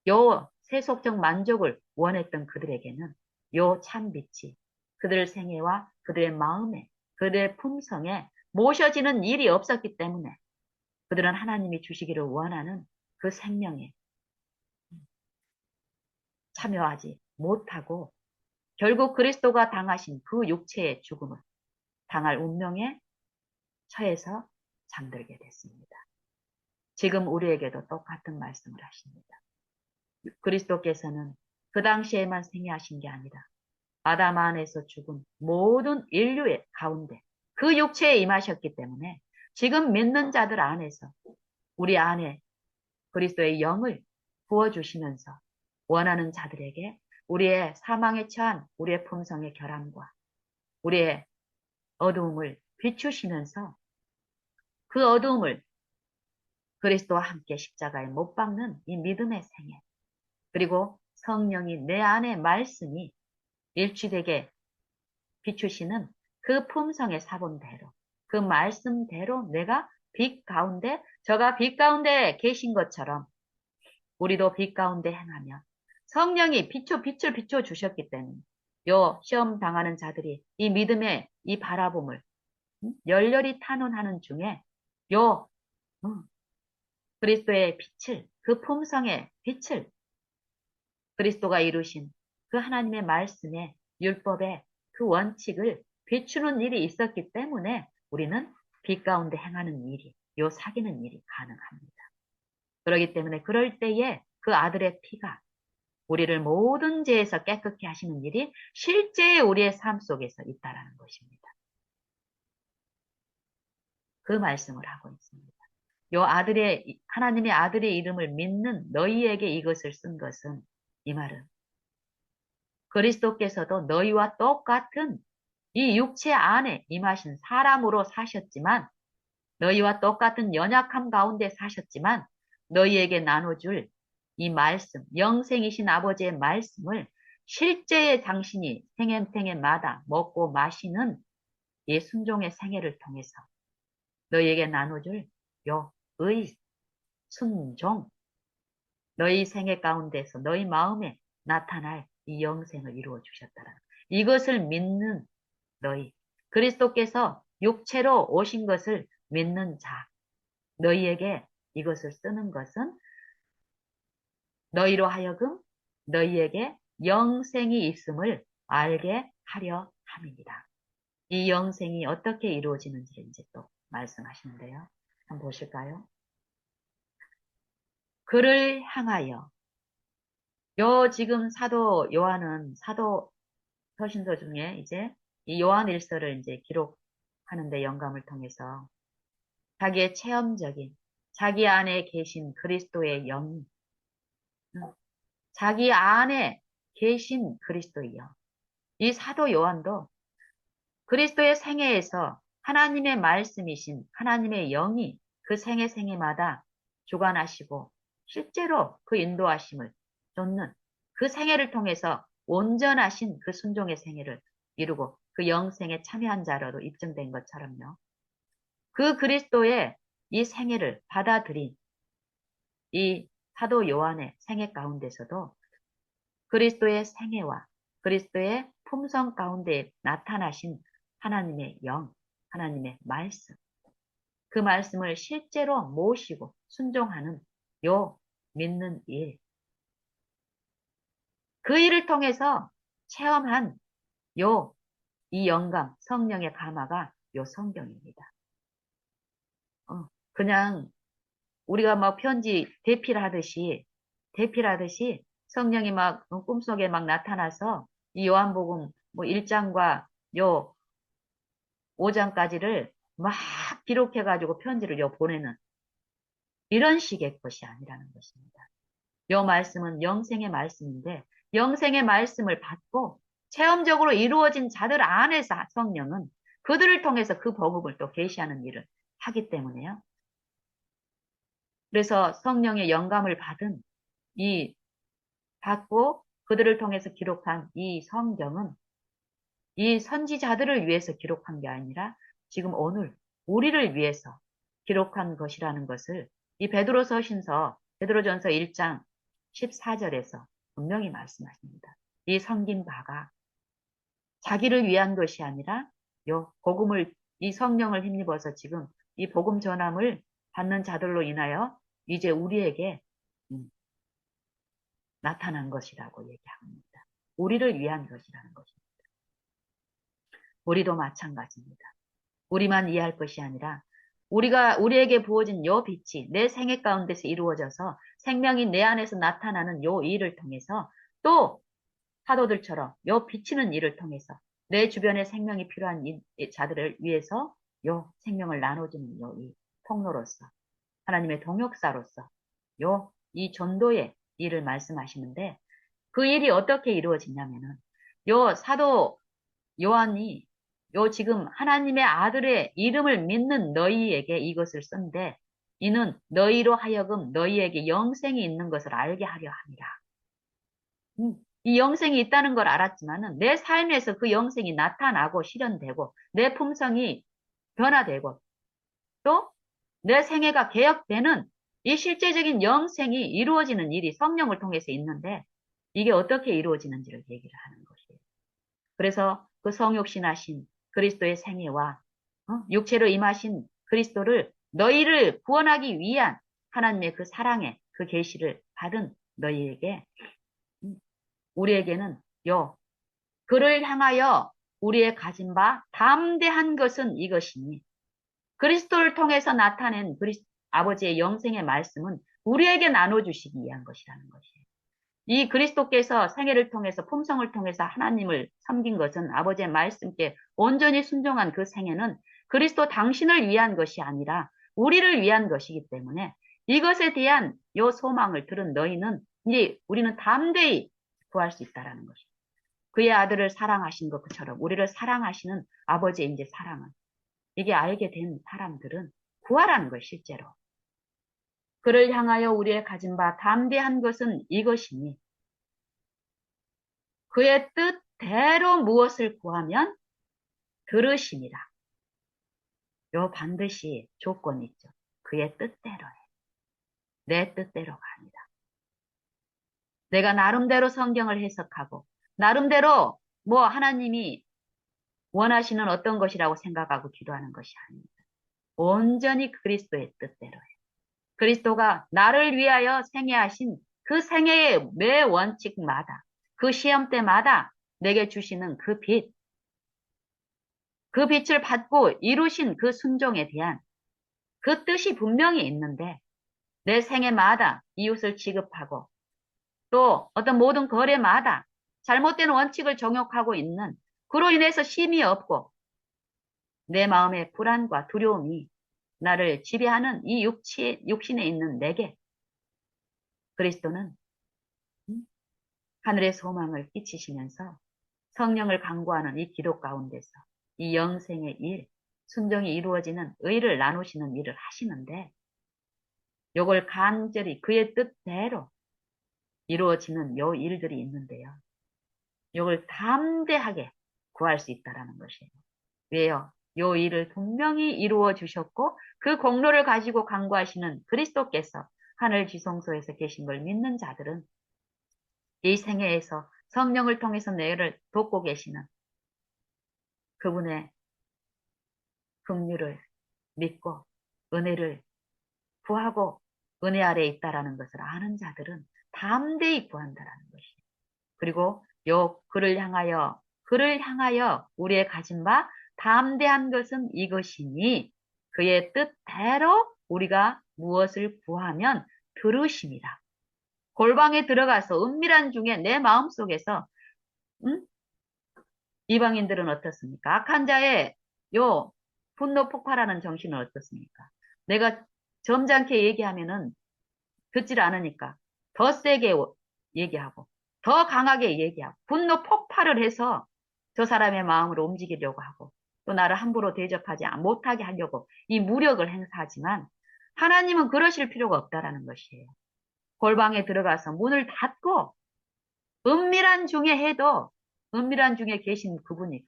요 세속적 만족을 원했던 그들에게는 요 참빛이 그들의 생애와 그들의 마음에 그들의 품성에 모셔지는 일이 없었기 때문에 그들은 하나님이 주시기를 원하는 그 생명에 참여하지 못하고 결국 그리스도가 당하신 그 육체의 죽음을 당할 운명에 처해서 잠들게 됐습니다. 지금 우리에게도 똑같은 말씀을 하십니다. 그리스도께서는 그 당시에만 생애하신 게 아니라 아담 안에서 죽은 모든 인류의 가운데 그 육체에 임하셨기 때문에 지금 믿는 자들 안에서 우리 안에 그리스도의 영을 부어주시면서 원하는 자들에게 우리의 사망에 처한 우리의 품성의 결함과 우리의 어두움을 비추시면서 그 어두움을 그리스도와 함께 십자가에 못 박는 이 믿음의 생애 그리고 성령이 내 안에 말씀이 일치되게 비추시는 그 품성의 사본대로 그 말씀대로 내가 빛 가운데 저가 빛 가운데 계신 것처럼 우리도 빛 가운데 행하며 성령이 빛을 비춰 주셨기 때문에 요 시험 당하는 자들이 이 믿음의 이 바라봄을 열렬히 탄원하는 중에 요 그리스도의 빛을 그 품성의 빛을 그리스도가 이루신 그 하나님의 말씀의 율법의 그 원칙을 비추는 일이 있었기 때문에 우리는 빛 가운데 행하는 일이 요 사귀는 일이 가능합니다. 그렇기 때문에 그럴 때에 그 아들의 피가 우리를 모든 죄에서 깨끗게 하시는 일이 실제 우리의 삶 속에서 있다라는 것입니다. 그 말씀을 하고 있습니다. 요 하나님의 아들의 이름을 믿는 너희에게 이것을 쓴 것은 이 말은 그리스도께서도 너희와 똑같은 이 육체 안에 임하신 사람으로 사셨지만 너희와 똑같은 연약함 가운데 사셨지만 너희에게 나눠줄 이 말씀, 영생이신 아버지의 말씀을 실제의 당신이 생애마다 먹고 마시는 이 순종의 생애를 통해서 너희에게 나눠줄 요 순종, 너희 생애 가운데서 너희 마음에 나타날 이 영생을 이루어 주셨다라. 이것을 믿는 너희, 그리스도께서 육체로 오신 것을 믿는 자, 너희에게 이것을 쓰는 것은 너희로 하여금 너희에게 영생이 있음을 알게 하려 함입니다. 이 영생이 어떻게 이루어지는지를 이제 또 말씀하시는데요. 한번 보실까요? 그를 향하여 요 지금 사도 요한은 사도 서신서 중에 이제 이 요한 일서를 이제 기록하는데 영감을 통해서 자기의 체험적인 자기 안에 계신 그리스도의 영, 자기 안에 계신 그리스도의 영. 이 사도 요한도 그리스도의 생애에서 하나님의 말씀이신 하나님의 영이 그 생애마다 주관하시고 실제로 그 인도하심을 쫓는 그 생애를 통해서 온전하신 그 순종의 생애를 이루고 그 영생에 참여한 자로도 입증된 것처럼요. 그 그리스도의 이 생애를 받아들인 이 사도 요한의 생애 가운데서도 그리스도의 생애와 그리스도의 품성 가운데 나타나신 하나님의 영, 하나님의 말씀, 그 말씀을 실제로 모시고 순종하는 요 믿는 일, 그 일을 통해서 체험한 이 영감, 성령의 감화가 요 성경입니다. 그냥 우리가 뭐 편지 대필 하듯이 대피라듯이 성령이 막 꿈속에 막 나타나서 이 요한복음 뭐 1장과 요 5장까지를 막 기록해가지고 편지를 보내는 이런 식의 것이 아니라는 것입니다. 요 말씀은 영생의 말씀인데 영생의 말씀을 받고 체험적으로 이루어진 자들 안에서 성령은 그들을 통해서 그 복음을 또 계시하는 일을 하기 때문에요. 그래서 성령의 영감을 받고 그들을 통해서 기록한 이 성경은 이 선지자들을 위해서 기록한 게 아니라 지금 오늘 우리를 위해서 기록한 것이라는 것을 이 베드로전서 1장 14절에서 분명히 말씀하십니다. 이 섬긴 바가 자기를 위한 것이 아니라 이 성령을 힘입어서 지금 이 복음 전함을 받는 자들로 인하여 이제 우리에게 음, 나타난 것이라고 얘기합니다. 우리를 위한 것이라는 것입니다. 우리도 마찬가지입니다. 우리만 이해할 것이 아니라 우리에게 부어진 요 빛이 내 생애 가운데서 이루어져서 생명이 내 안에서 나타나는 요 일을 통해서 또 사도들처럼 요 비치는 일을 통해서 내 주변에 생명이 필요한 자들을 위해서 요 생명을 나눠주는 요 이 통로로서 하나님의 동역사로서 이 전도의 일을 말씀하시는데 그 일이 어떻게 이루어지냐면은 요 사도 요한이 지금 하나님의 아들의 이름을 믿는 너희에게 이것을 쓴데 이는 너희로 하여금 너희에게 영생이 있는 것을 알게 하려 함이라. 이 영생이 있다는 걸 알았지만은 내 삶에서 그 영생이 나타나고 실현되고 내 품성이 변화되고 또 내 생애가 개혁되는 이 실제적인 영생이 이루어지는 일이 성령을 통해서 있는데 이게 어떻게 이루어지는지를 얘기를 하는 것이에요. 그래서 그 성육신하신 그리스도의 생애와 육체로 임하신 그리스도를 너희를 구원하기 위한 하나님의 그 사랑의 그 계시를 받은 너희에게 우리에게는 그를 향하여 우리의 가진 바 담대한 것은 이것이니 그리스도를 통해서 나타낸 아버지의 영생의 말씀은 우리에게 나눠주시기 위한 것이라는 것이에요. 이 그리스도께서 생애를 통해서 품성을 통해서 하나님을 섬긴 것은 아버지의 말씀께 온전히 순종한 그 생애는 그리스도 당신을 위한 것이 아니라 우리를 위한 것이기 때문에 이것에 대한 요 소망을 들은 너희는 이제 우리는 담대히 구할 수 있다라는 것이에요. 그의 아들을 사랑하신 것처럼 우리를 사랑하시는 아버지의 이제 사랑은 이게 알게 된 사람들은 구하라는 것이 실제로. 그를 향하여 우리의 가진 바 담대한 것은 이것이니 그의 뜻대로 무엇을 구하면 들으심이라. 요 반드시 조건이 있죠. 그의 뜻대로 해. 내 뜻대로가 아니다. 내가 나름대로 성경을 해석하고 나름대로 하나님이 원하시는 어떤 것이라고 생각하고 기도하는 것이 아닙니다. 온전히 그리스도의 뜻대로 해. 그리스도가 나를 위하여 생애하신 그 생애의 매 원칙마다 그 시험 때마다 내게 주시는 그 빛을 받고 이루신 그 순종에 대한 그 뜻이 분명히 있는데 내 생애마다 이웃을 취급하고 또 어떤 모든 거래마다 잘못된 원칙을 정욕하고 있는 그로 인해서 쉼이 없고 내 마음의 불안과 두려움이 나를 지배하는 이 육신에 있는 내게 그리스도는 하늘의 소망을 끼치시면서 성령을 강구하는 이 기도 가운데서 이 영생의 일, 순종이 이루어지는 의를 나누시는 일을 하시는데 요걸 간절히 그의 뜻대로 이루어지는 요 일들이 있는데요. 요걸 담대하게 구할 수 있다라는 것이에요. 왜요? 요 일을 분명히 이루어 주셨고 그 공로를 가지고 강구하시는 그리스도께서 하늘 지성소에서 계신 걸 믿는 자들은 이 생애에서 성령을 통해서 내를 돕고 계시는 그분의 긍휼을 믿고 은혜를 구하고 은혜 아래에 있다라는 것을 아는 자들은 담대히 구한다라는 것이에요. 그리고 그를 향하여 우리의 가진 바 담대한 것은 이것이니 그의 뜻대로 우리가 무엇을 구하면 들으심이라. 골방에 들어가서 은밀한 중에 내 마음속에서 응? 이방인들은 어떻습니까? 악한 자의 요 분노 폭발하는 정신은 어떻습니까? 내가 점잖게 얘기하면은 듣질 않으니까 더 세게 얘기하고 더 강하게 얘기하고 분노 폭발을 해서 저 사람의 마음을 움직이려고 하고 또 나를 함부로 대접하지 못하게 하려고 이 무력을 행사하지만 하나님은 그러실 필요가 없다라는 것이에요. 골방에 들어가서 문을 닫고 은밀한 중에 해도 은밀한 중에 계신 그분이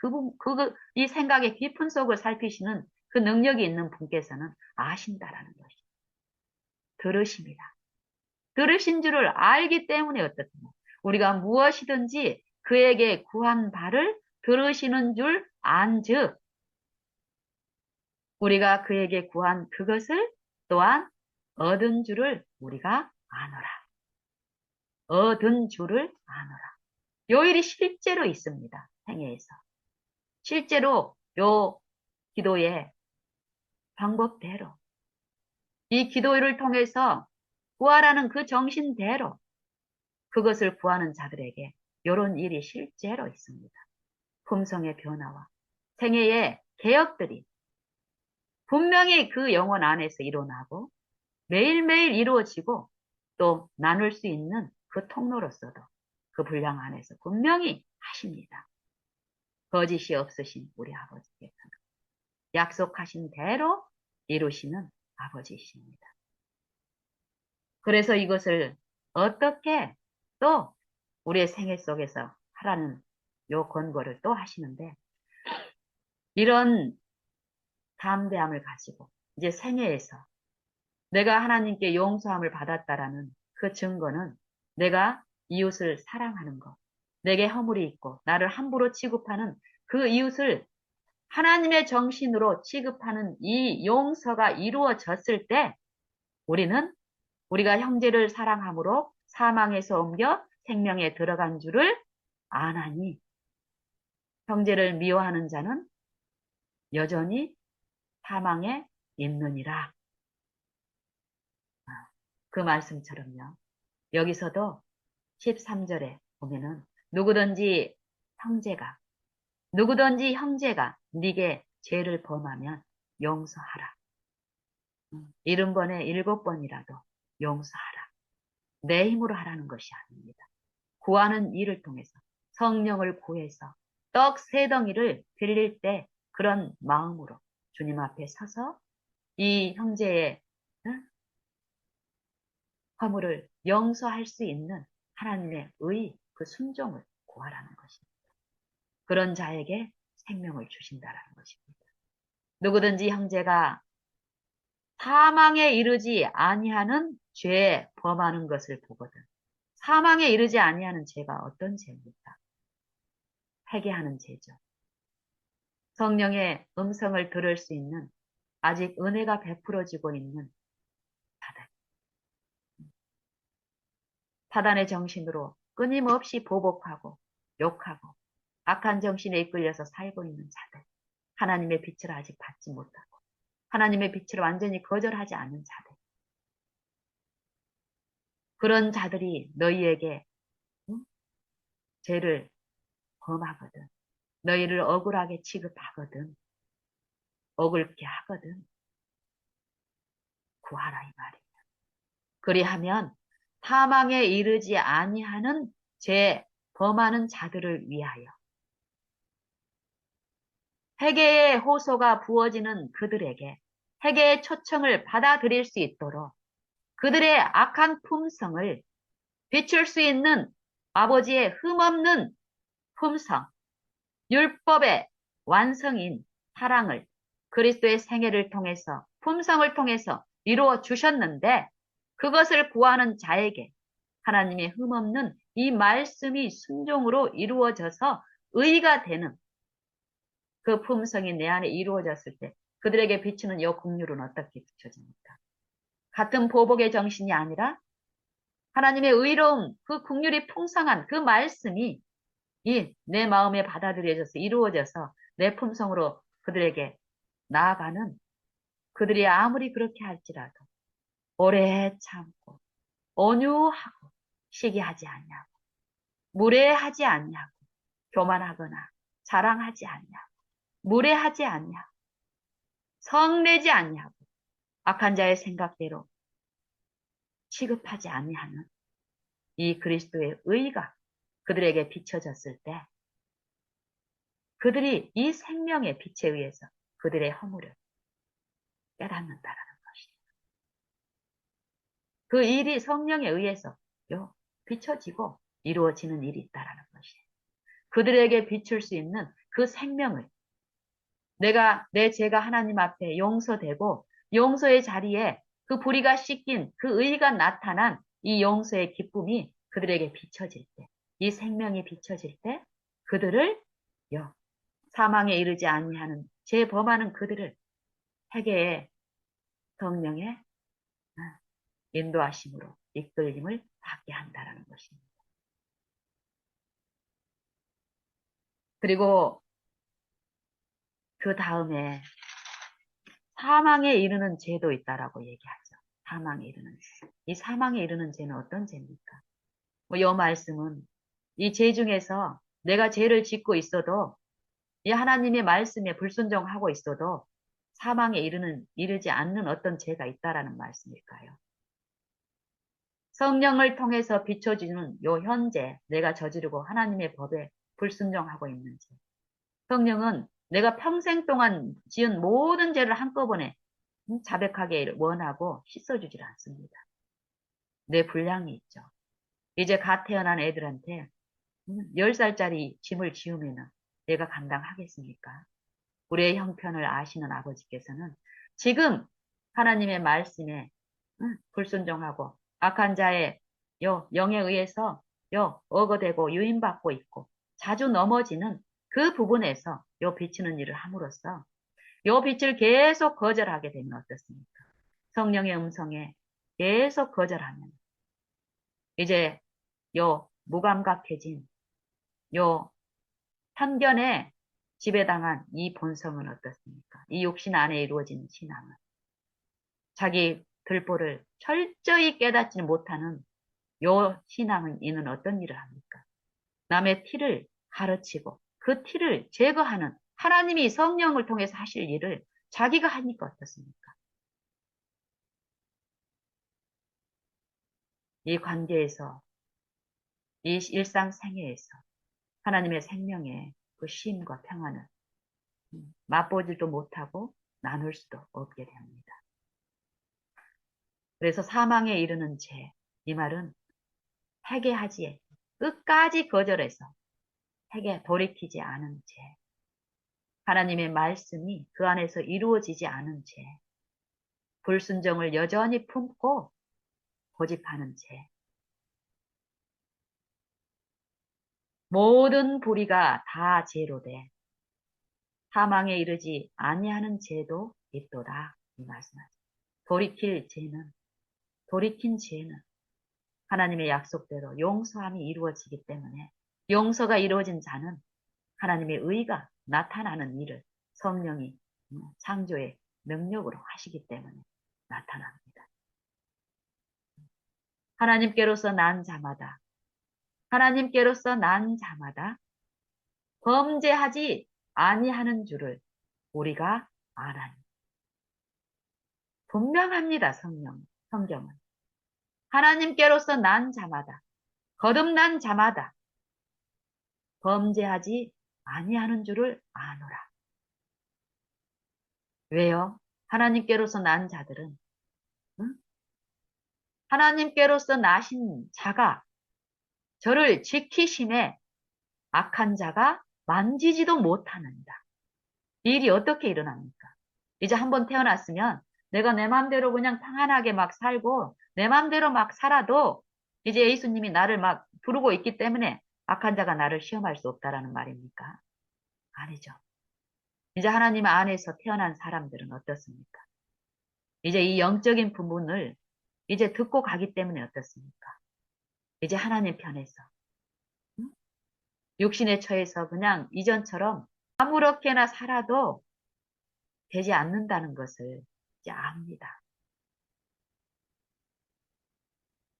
이 생각의 깊은 속을 살피시는 그 능력이 있는 분께서는 아신다라는 것이 들으십니다. 들으신 줄을 알기 때문에 어떻습니까? 우리가 무엇이든지 그에게 구한 바를 들으시는 줄 안즉 우리가 그에게 구한 그것을 또한 얻은 줄을 우리가 아노라. 얻은 줄을 아노라. 요 일이 실제로 있습니다. 생애에서. 실제로 요 기도의 방법대로 이 기도를 통해서 구하라는 그 정신대로 그것을 구하는 자들에게 이런 일이 실제로 있습니다. 품성의 변화와 생애의 개혁들이 분명히 그 영혼 안에서 일어나고 매일매일 이루어지고 또 나눌 수 있는 그 통로로서도 그 분량 안에서 분명히 하십니다. 거짓이 없으신 우리 아버지께서는 약속하신 대로 이루시는 아버지이십니다. 그래서 이것을 어떻게 또 우리의 생애 속에서 하라는 요 권고를 또 하시는데 이런 담대함을 가지고 이제 생애에서 내가 하나님께 용서함을 받았다라는 그 증거는 내가 이웃을 사랑하는 것, 내게 허물이 있고 나를 함부로 취급하는 그 이웃을 하나님의 정신으로 취급하는 이 용서가 이루어졌을 때 우리가 형제를 사랑함으로 사망에서 옮겨 생명에 들어간 줄을 아나니 형제를 미워하는 자는 여전히 사망에 있느니라. 그 말씀처럼요. 여기서도 13절에 보면은 누구든지 형제가 네게 죄를 범하면 용서하라. 70번에 7번이라도 용서하라. 내 힘으로 하라는 것이 아닙니다. 구하는 일을 통해서 성령을 구해서 떡 세 덩이를 빌릴 때 그런 마음으로 주님 앞에 서서 이 형제의 허물을 용서할 수 있는 하나님의 그 순종을 구하라는 것입니다. 그런 자에게 생명을 주신다라는 것입니다. 누구든지 형제가 사망에 이르지 아니하는 죄에 범하는 것을 보거든. 사망에 이르지 아니하는 죄가 어떤 죄입니까? 회개하는 죄죠. 성령의 음성을 들을 수 있는 아직 은혜가 베풀어지고 있는 자들. 사단의 정신으로 끊임없이 보복하고 욕하고 악한 정신에 이끌려서 살고 있는 자들. 하나님의 빛을 아직 받지 못하고 하나님의 빛을 완전히 거절하지 않은 자들. 그런 자들이 너희에게 죄를 범하거든. 너희를 억울하게 취급하거든. 억울게 하거든. 구하라 이 말이야. 그리하면 사망에 이르지 아니하는 죄 범하는 자들을 위하여 회개의 호소가 부어지는 그들에게 회개의 초청을 받아들일 수 있도록 그들의 악한 품성을 비출 수 있는 아버지의 흠없는 품성, 율법의 완성인 사랑을 그리스도의 생애를 통해서 품성을 통해서 이루어 주셨는데 그것을 구하는 자에게 하나님의 흠없는 이 말씀이 순종으로 이루어져서 의가 되는 그 품성이 내 안에 이루어졌을 때 그들에게 비추는 이 긍휼은 어떻게 비춰집니까? 같은 보복의 정신이 아니라 하나님의 의로움, 그 긍휼이 풍성한 그 말씀이 내 마음에 받아들여져서 이루어져서 내 품성으로 그들에게 나아가는 그들이 아무리 그렇게 할지라도 오래 참고 온유하고 시기하지 않냐고, 무례하지 않냐고, 교만하거나 자랑하지 않냐고, 무례하지 않냐고, 성내지 않냐고, 악한 자의 생각대로 취급하지 아니하는 이 그리스도의 의가 그들에게 비춰졌을 때 그들이 이 생명의 빛에 의해서 그들의 허물을 깨닫는다라는 것이에요. 그 일이 성령에 의해서 비춰지고 이루어지는 일이 있다라는 것이에요. 그들에게 비출 수 있는 그 생명을 내 죄가 하나님 앞에 용서되고 용서의 자리에 그 불의가 씻긴 그 의가 나타난 이 용서의 기쁨이 그들에게 비춰질 때, 이 생명이 비춰질 때 그들을 사망에 이르지 아니하는 죄 범하는 그들을 회개의 성령의 인도하심으로 이끌림을 받게 한다라는 것입니다. 그리고 그 다음에 사망에 이르는 죄도 있다라고 얘기하죠. 사망에 이르는 죄. 이 사망에 이르는 죄는 어떤 죄입니까? 이 말씀은 이 죄 중에서 내가 죄를 짓고 있어도 이 하나님의 말씀에 불순종하고 있어도 사망에 이르지 않는 어떤 죄가 있다라는 말씀일까요? 성령을 통해서 비춰지는 요 현재 내가 저지르고 하나님의 법에 불순종하고 있는 죄. 성령은 내가 평생 동안 지은 모든 죄를 한꺼번에 자백하게 원하고 씻어주질 않습니다. 내 분량이 있죠. 이제 갓 태어난 애들한테 10살짜리 짐을 지우면 내가 감당하겠습니까? 우리의 형편을 아시는 아버지께서는 지금 하나님의 말씀에 불순종하고 악한 자의 영에 의해서 억어되고 유인받고 있고 자주 넘어지는 그 부분에서 비치는 일을 함으로써 빛을 계속 거절하게 되면 어떻습니까? 성령의 음성에 계속 거절하면 이제 무감각해진 편견에 지배당한 이 본성은 어떻습니까? 이 육신 안에 이루어진 신앙은 자기 들보를 철저히 깨닫지 못하는 신앙은 이는 어떤 일을 합니까? 남의 티를 가르치고 그 티를 제거하는 하나님이 성령을 통해서 하실 일을 자기가 하니까 어떻습니까? 이 관계에서 이 일상생애에서 하나님의 생명의 그 쉼과 평안을 맛보지도 못하고 나눌 수도 없게 됩니다. 그래서 사망에 이르는 죄, 이 말은 회개하지 끝까지 거절해서 돌이키지 않은 죄, 하나님의 말씀이 그 안에서 이루어지지 않은 죄, 불순종을 여전히 품고 고집하는 죄, 모든 불의가 다 죄로 돼 사망에 이르지 아니하는 죄도 있도다 이 말씀하죠. 돌이킨 죄는 하나님의 약속대로 용서함이 이루어지기 때문에 용서가 이루어진 자는 하나님의 의가 나타나는 일을 성령이 창조의 능력으로 하시기 때문에 나타납니다. 하나님께로서 난 자마다 범죄하지 아니하는 줄을 우리가 알아니. 분명합니다. 성경은. 하나님께로서 난 자마다, 거듭난 자마다 범죄하지 아니하는 줄을 아노라. 왜요? 하나님께로서 난 자들은 응? 하나님께로서 나신 자가 저를 지키심에 악한 자가 만지지도 못하는다. 이 일이 어떻게 일어납니까? 이제 한번 태어났으면 내가 내 마음대로 그냥 평안하게 막 살고 내 마음대로 막 살아도 이제 예수님이 나를 막 부르고 있기 때문에 악한 자가 나를 시험할 수 없다라는 말입니까? 아니죠. 이제 하나님 안에서 태어난 사람들은 어떻습니까? 이제 이 영적인 부분을 이제 듣고 가기 때문에 어떻습니까? 이제 하나님 편에서 응? 육신의 처에서 그냥 이전처럼 아무렇게나 살아도 되지 않는다는 것을 이제 압니다.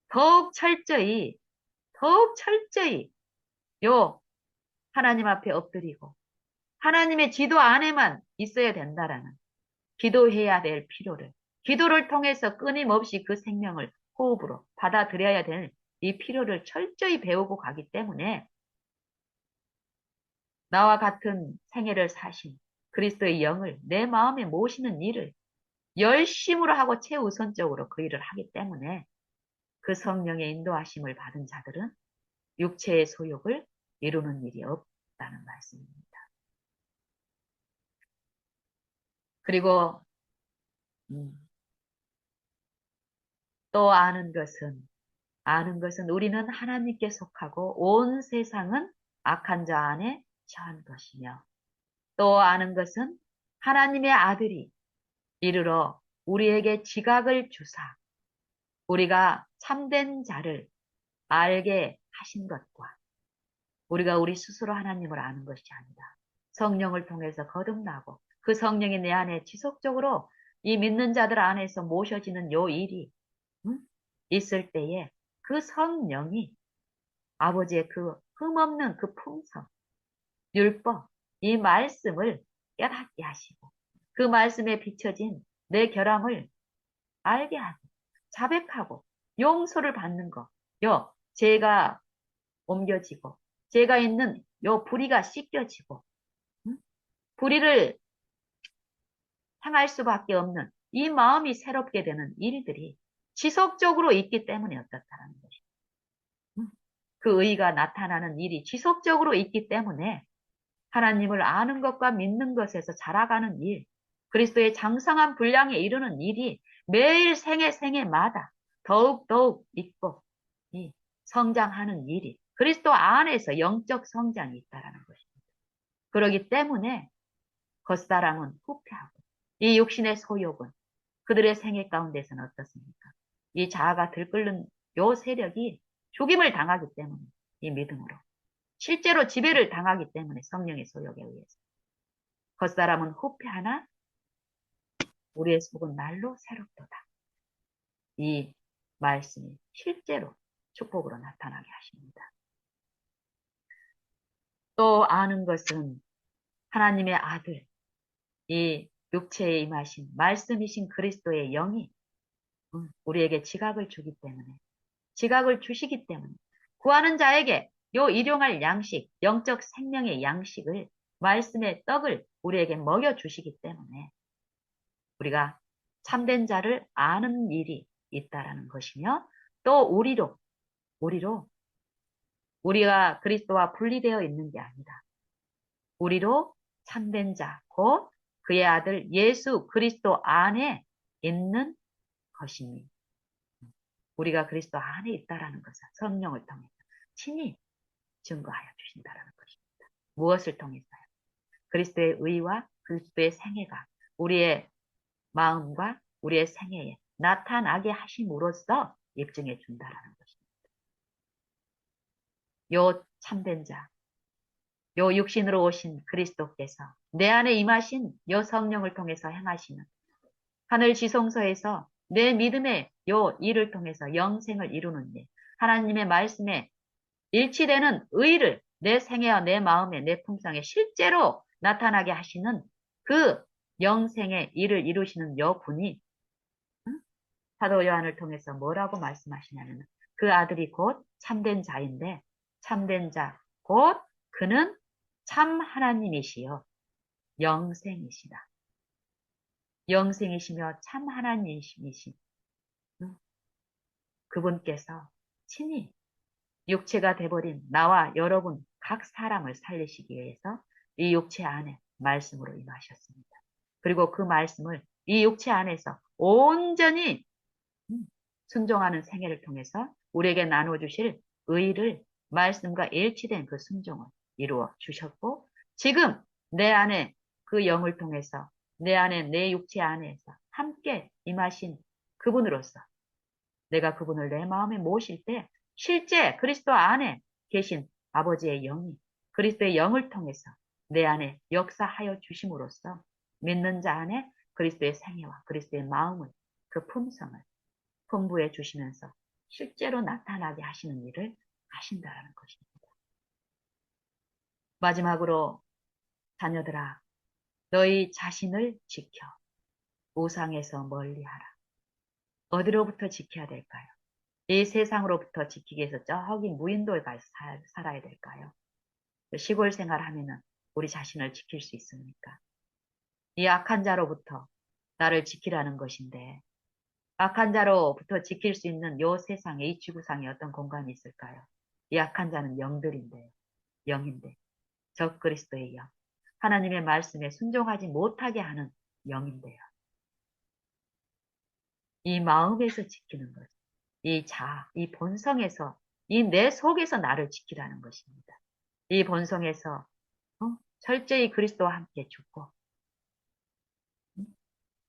더욱 철저히 더욱 철저히 요 하나님 앞에 엎드리고 하나님의 지도 안에만 있어야 된다라는 기도해야 될 필요를 기도를 통해서 끊임없이 그 생명을 호흡으로 받아들여야 될 이 필요를 철저히 배우고 가기 때문에 나와 같은 생애를 사신 그리스도의 영을 내 마음에 모시는 일을 열심으로 하고 최우선적으로 그 일을 하기 때문에 그 성령의 인도하심을 받은 자들은 육체의 소욕을 이루는 일이 없다는 말씀입니다. 그리고 음, 또 아는 것은 우리는 하나님께 속하고 온 세상은 악한 자 안에 처한 것이며 또 아는 것은 하나님의 아들이 이르러 우리에게 지각을 주사 우리가 참된 자를 알게 하신 것과 우리가 우리 스스로 하나님을 아는 것이 아니라 성령을 통해서 거듭나고 그 성령이 내 안에 지속적으로 이 믿는 자들 안에서 모셔지는 요 일이 응? 있을 때에 그 성령이 아버지의 그 흠없는 그 품성, 율법, 이 말씀을 깨닫게 하시고 그 말씀에 비춰진 내 결함을 알게 하고 자백하고 용서를 받는 거, 죄가 옮겨지고 죄가 있는 불의가 씻겨지고 응? 불의를 행할 수밖에 없는 이 마음이 새롭게 되는 일들이 지속적으로 있기 때문에 어떻다라는 것이. 그 의가 나타나는 일이 지속적으로 있기 때문에 하나님을 아는 것과 믿는 것에서 자라가는 일, 그리스도의 장성한 분량에 이르는 일이 매일 생애마다 더욱더욱 있고 이 성장하는 일이 그리스도 안에서 영적 성장이 있다라는 것입니다. 그렇기 때문에 겉사람은 후패하고 이 육신의 소욕은 그들의 생애 가운데서는 어떻습니까? 이 자아가 들끓는 요 세력이 죽임을 당하기 때문에 이 믿음으로 실제로 지배를 당하기 때문에 성령의 소욕에 의해서 겉사람은 후패하나 우리의 속은 날로 새롭도다. 이 말씀이 실제로 축복으로 나타나게 하십니다. 또 아는 것은 하나님의 아들, 이 육체에 임하신 말씀이신 그리스도의 영이 우리에게 지각을 주기 때문에 지각을 주시기 때문에 구하는 자에게 요 일용할 양식, 영적 생명의 양식을 말씀의 떡을 우리에게 먹여주시기 때문에 우리가 참된 자를 아는 일이 있다라는 것이며 또 우리로 우리가 그리스도와 분리되어 있는 게 아니다. 우리로 참된 자, 곧 그의 아들 예수 그리스도 안에 있는 것이니 우리가 그리스도 안에 있다라는 것을 성령을 통해서 친히 증거하여 주신다라는 것입니다. 무엇을 통해서요? 그리스도의 의와 그리스도의 생애가 우리의 마음과 우리의 생애에 나타나게 하심으로써 입증해 준다라는 것입니다. 요 참된 자, 요 육신으로 오신 그리스도께서 내 안에 임하신 요 성령을 통해서 행하시는 하늘 지성소에서 내 믿음의 요 일을 통해서 영생을 이루는 일, 하나님의 말씀에 일치되는 의를 내 생애와 내 마음에 내 품성에 실제로 나타나게 하시는 그 영생의 일을 이루시는 여분이 사도 요한을 통해서 뭐라고 말씀하시냐면 그 아들이 곧 참된 자인데 참된 자, 곧 그는 참 하나님이시요 영생이시다. 영생이시며 참 하나님이신 그분께서 친히 육체가 돼버린 나와 여러분 각 사람을 살리시기 위해서 이 육체 안에 말씀으로 임하셨습니다. 그리고 그 말씀을 이 육체 안에서 온전히 순종하는 생애를 통해서 우리에게 나눠주실 의를 말씀과 일치된 그 순종을 이루어 주셨고 지금 내 안에 그 영을 통해서 내 안에 내 육체 안에서 함께 임하신 그분으로서 내가 그분을 내 마음에 모실 때 실제 그리스도 안에 계신 아버지의 영이 그리스도의 영을 통해서 내 안에 역사하여 주심으로써 믿는 자 안에 그리스도의 생애와 그리스도의 마음을 그 품성을 풍부해 주시면서 실제로 나타나게 하시는 일을 하신다라는 것입니다. 마지막으로 자녀들아, 너희 자신을 지켜 우상에서 멀리하라. 어디로부터 지켜야 될까요? 이 세상으로부터 지키기 위해서 저기 무인도에 가서 살아야 될까요? 시골 생활하면은 우리 자신을 지킬 수 있습니까? 이 악한 자로부터 나를 지키라는 것인데 악한 자로부터 지킬 수 있는 요 세상에 이 지구상에 어떤 공간이 있을까요? 이 악한 자는 영들인데요. 영인데 적 그리스도의 영. 하나님의 말씀에 순종하지 못하게 하는 영인데요. 이 마음에서 지키는 것. 이 자, 이 본성에서 이 내 속에서 나를 지키라는 것입니다. 이 본성에서 철저히 그리스도와 함께 죽고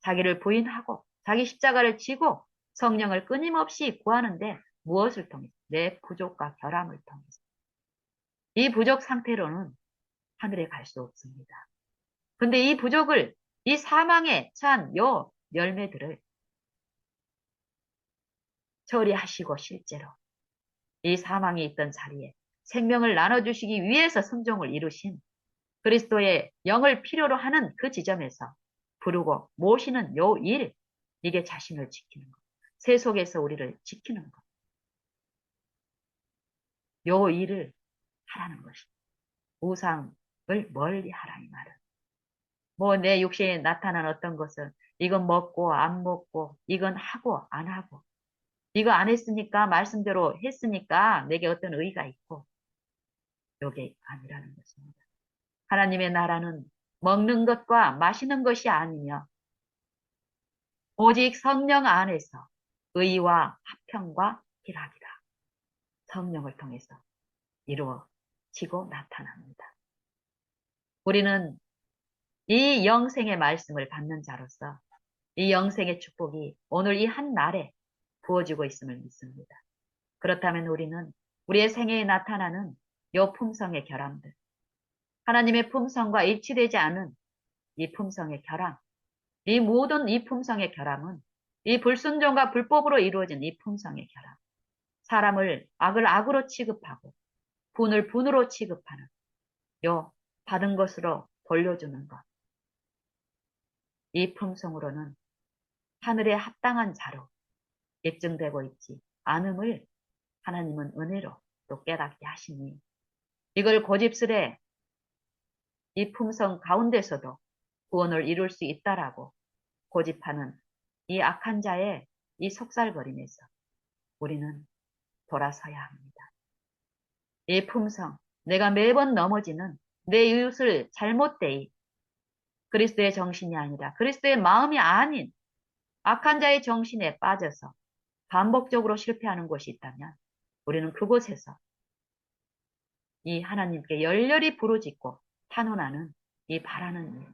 자기를 부인하고 자기 십자가를 지고 성령을 끊임없이 구하는데 무엇을 통해서? 내 부족과 결함을 통해서. 이 부족 상태로는 하늘에 갈 수 없습니다. 근데 이 부족을 이 사망에 처한 요 열매들을 처리하시고 실제로 이 사망이 있던 자리에 생명을 나눠주시기 위해서 순종을 이루신 그리스도의 영을 필요로 하는 그 지점에서 부르고 모시는 요 일, 이게 자신을 지키는 것. 세속에서 우리를 지키는 것. 요 일을 하라는 것입니다. 우상을 멀리 하라 이 말은. 뭐 내 육신에 나타난 어떤 것은 이건 먹고 안 먹고 이건 하고 안 하고 이거 안 했으니까 말씀대로 했으니까 내게 어떤 의의가 있고 요게 아니라는 것입니다. 하나님의 나라는 먹는 것과 마시는 것이 아니며 오직 성령 안에서 의와 화평과 희락이라 성령을 통해서 이루어지고 나타납니다. 우리는 이 영생의 말씀을 받는 자로서 이 영생의 축복이 오늘 이 한 날에 부어지고 있음을 믿습니다. 그렇다면 우리는 우리의 생애에 나타나는 요 품성의 결함들, 하나님의 품성과 일치되지 않은 이 품성의 결함, 이 모든 이 품성의 결함은 이 불순종과 불법으로 이루어진 이 품성의 결함, 사람을 악을 악으로 취급하고 분을 분으로 취급하는 요 받은 것으로 돌려주는 것, 이 품성으로는 하늘에 합당한 자로 입증되고 있지 않음을 하나님은 은혜로 또 깨닫게 하시니 이걸 고집스레 이 품성 가운데서도 구원을 이룰 수 있다라고 고집하는 이 악한 자의 이 속살거림에서 우리는 돌아서야 합니다. 이 품성, 내가 매번 넘어지는 내 이웃을 잘못되이 그리스도의 정신이 아니라 그리스도의 마음이 아닌 악한 자의 정신에 빠져서 반복적으로 실패하는 곳이 있다면 우리는 그곳에서 이 하나님께 열렬히 부르짖고 탄원하는 이 바라는 일,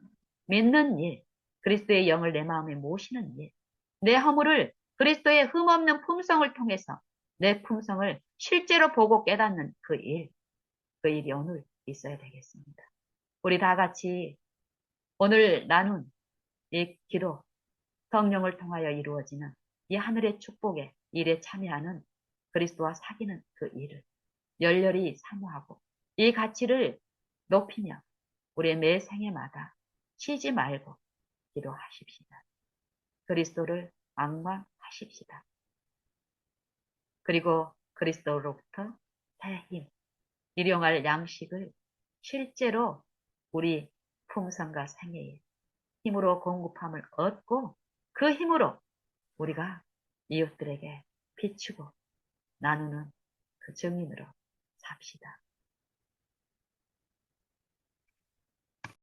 믿는 일, 그리스도의 영을 내 마음에 모시는 일, 내 허물을 그리스도의 흠없는 품성을 통해서 내 품성을 실제로 보고 깨닫는 그 일, 그 일이 오늘 있어야 되겠습니다. 우리 다 같이 오늘 나눈 이 기도, 성령을 통하여 이루어지는 이 하늘의 축복의 일에 참여하는 그리스도와 사귀는 그 일을 열렬히 사모하고 이 가치를 높이며 우리의 매 생애마다 쉬지 말고 기도하십시다. 그리스도를 앙망하십시다. 그리고 그리스도로부터 새 힘, 일용할 양식을 실제로 우리 품성과 생애에 힘으로 공급함을 얻고 그 힘으로 우리가 이웃들에게 비추고 나누는 그 증인으로 삽시다.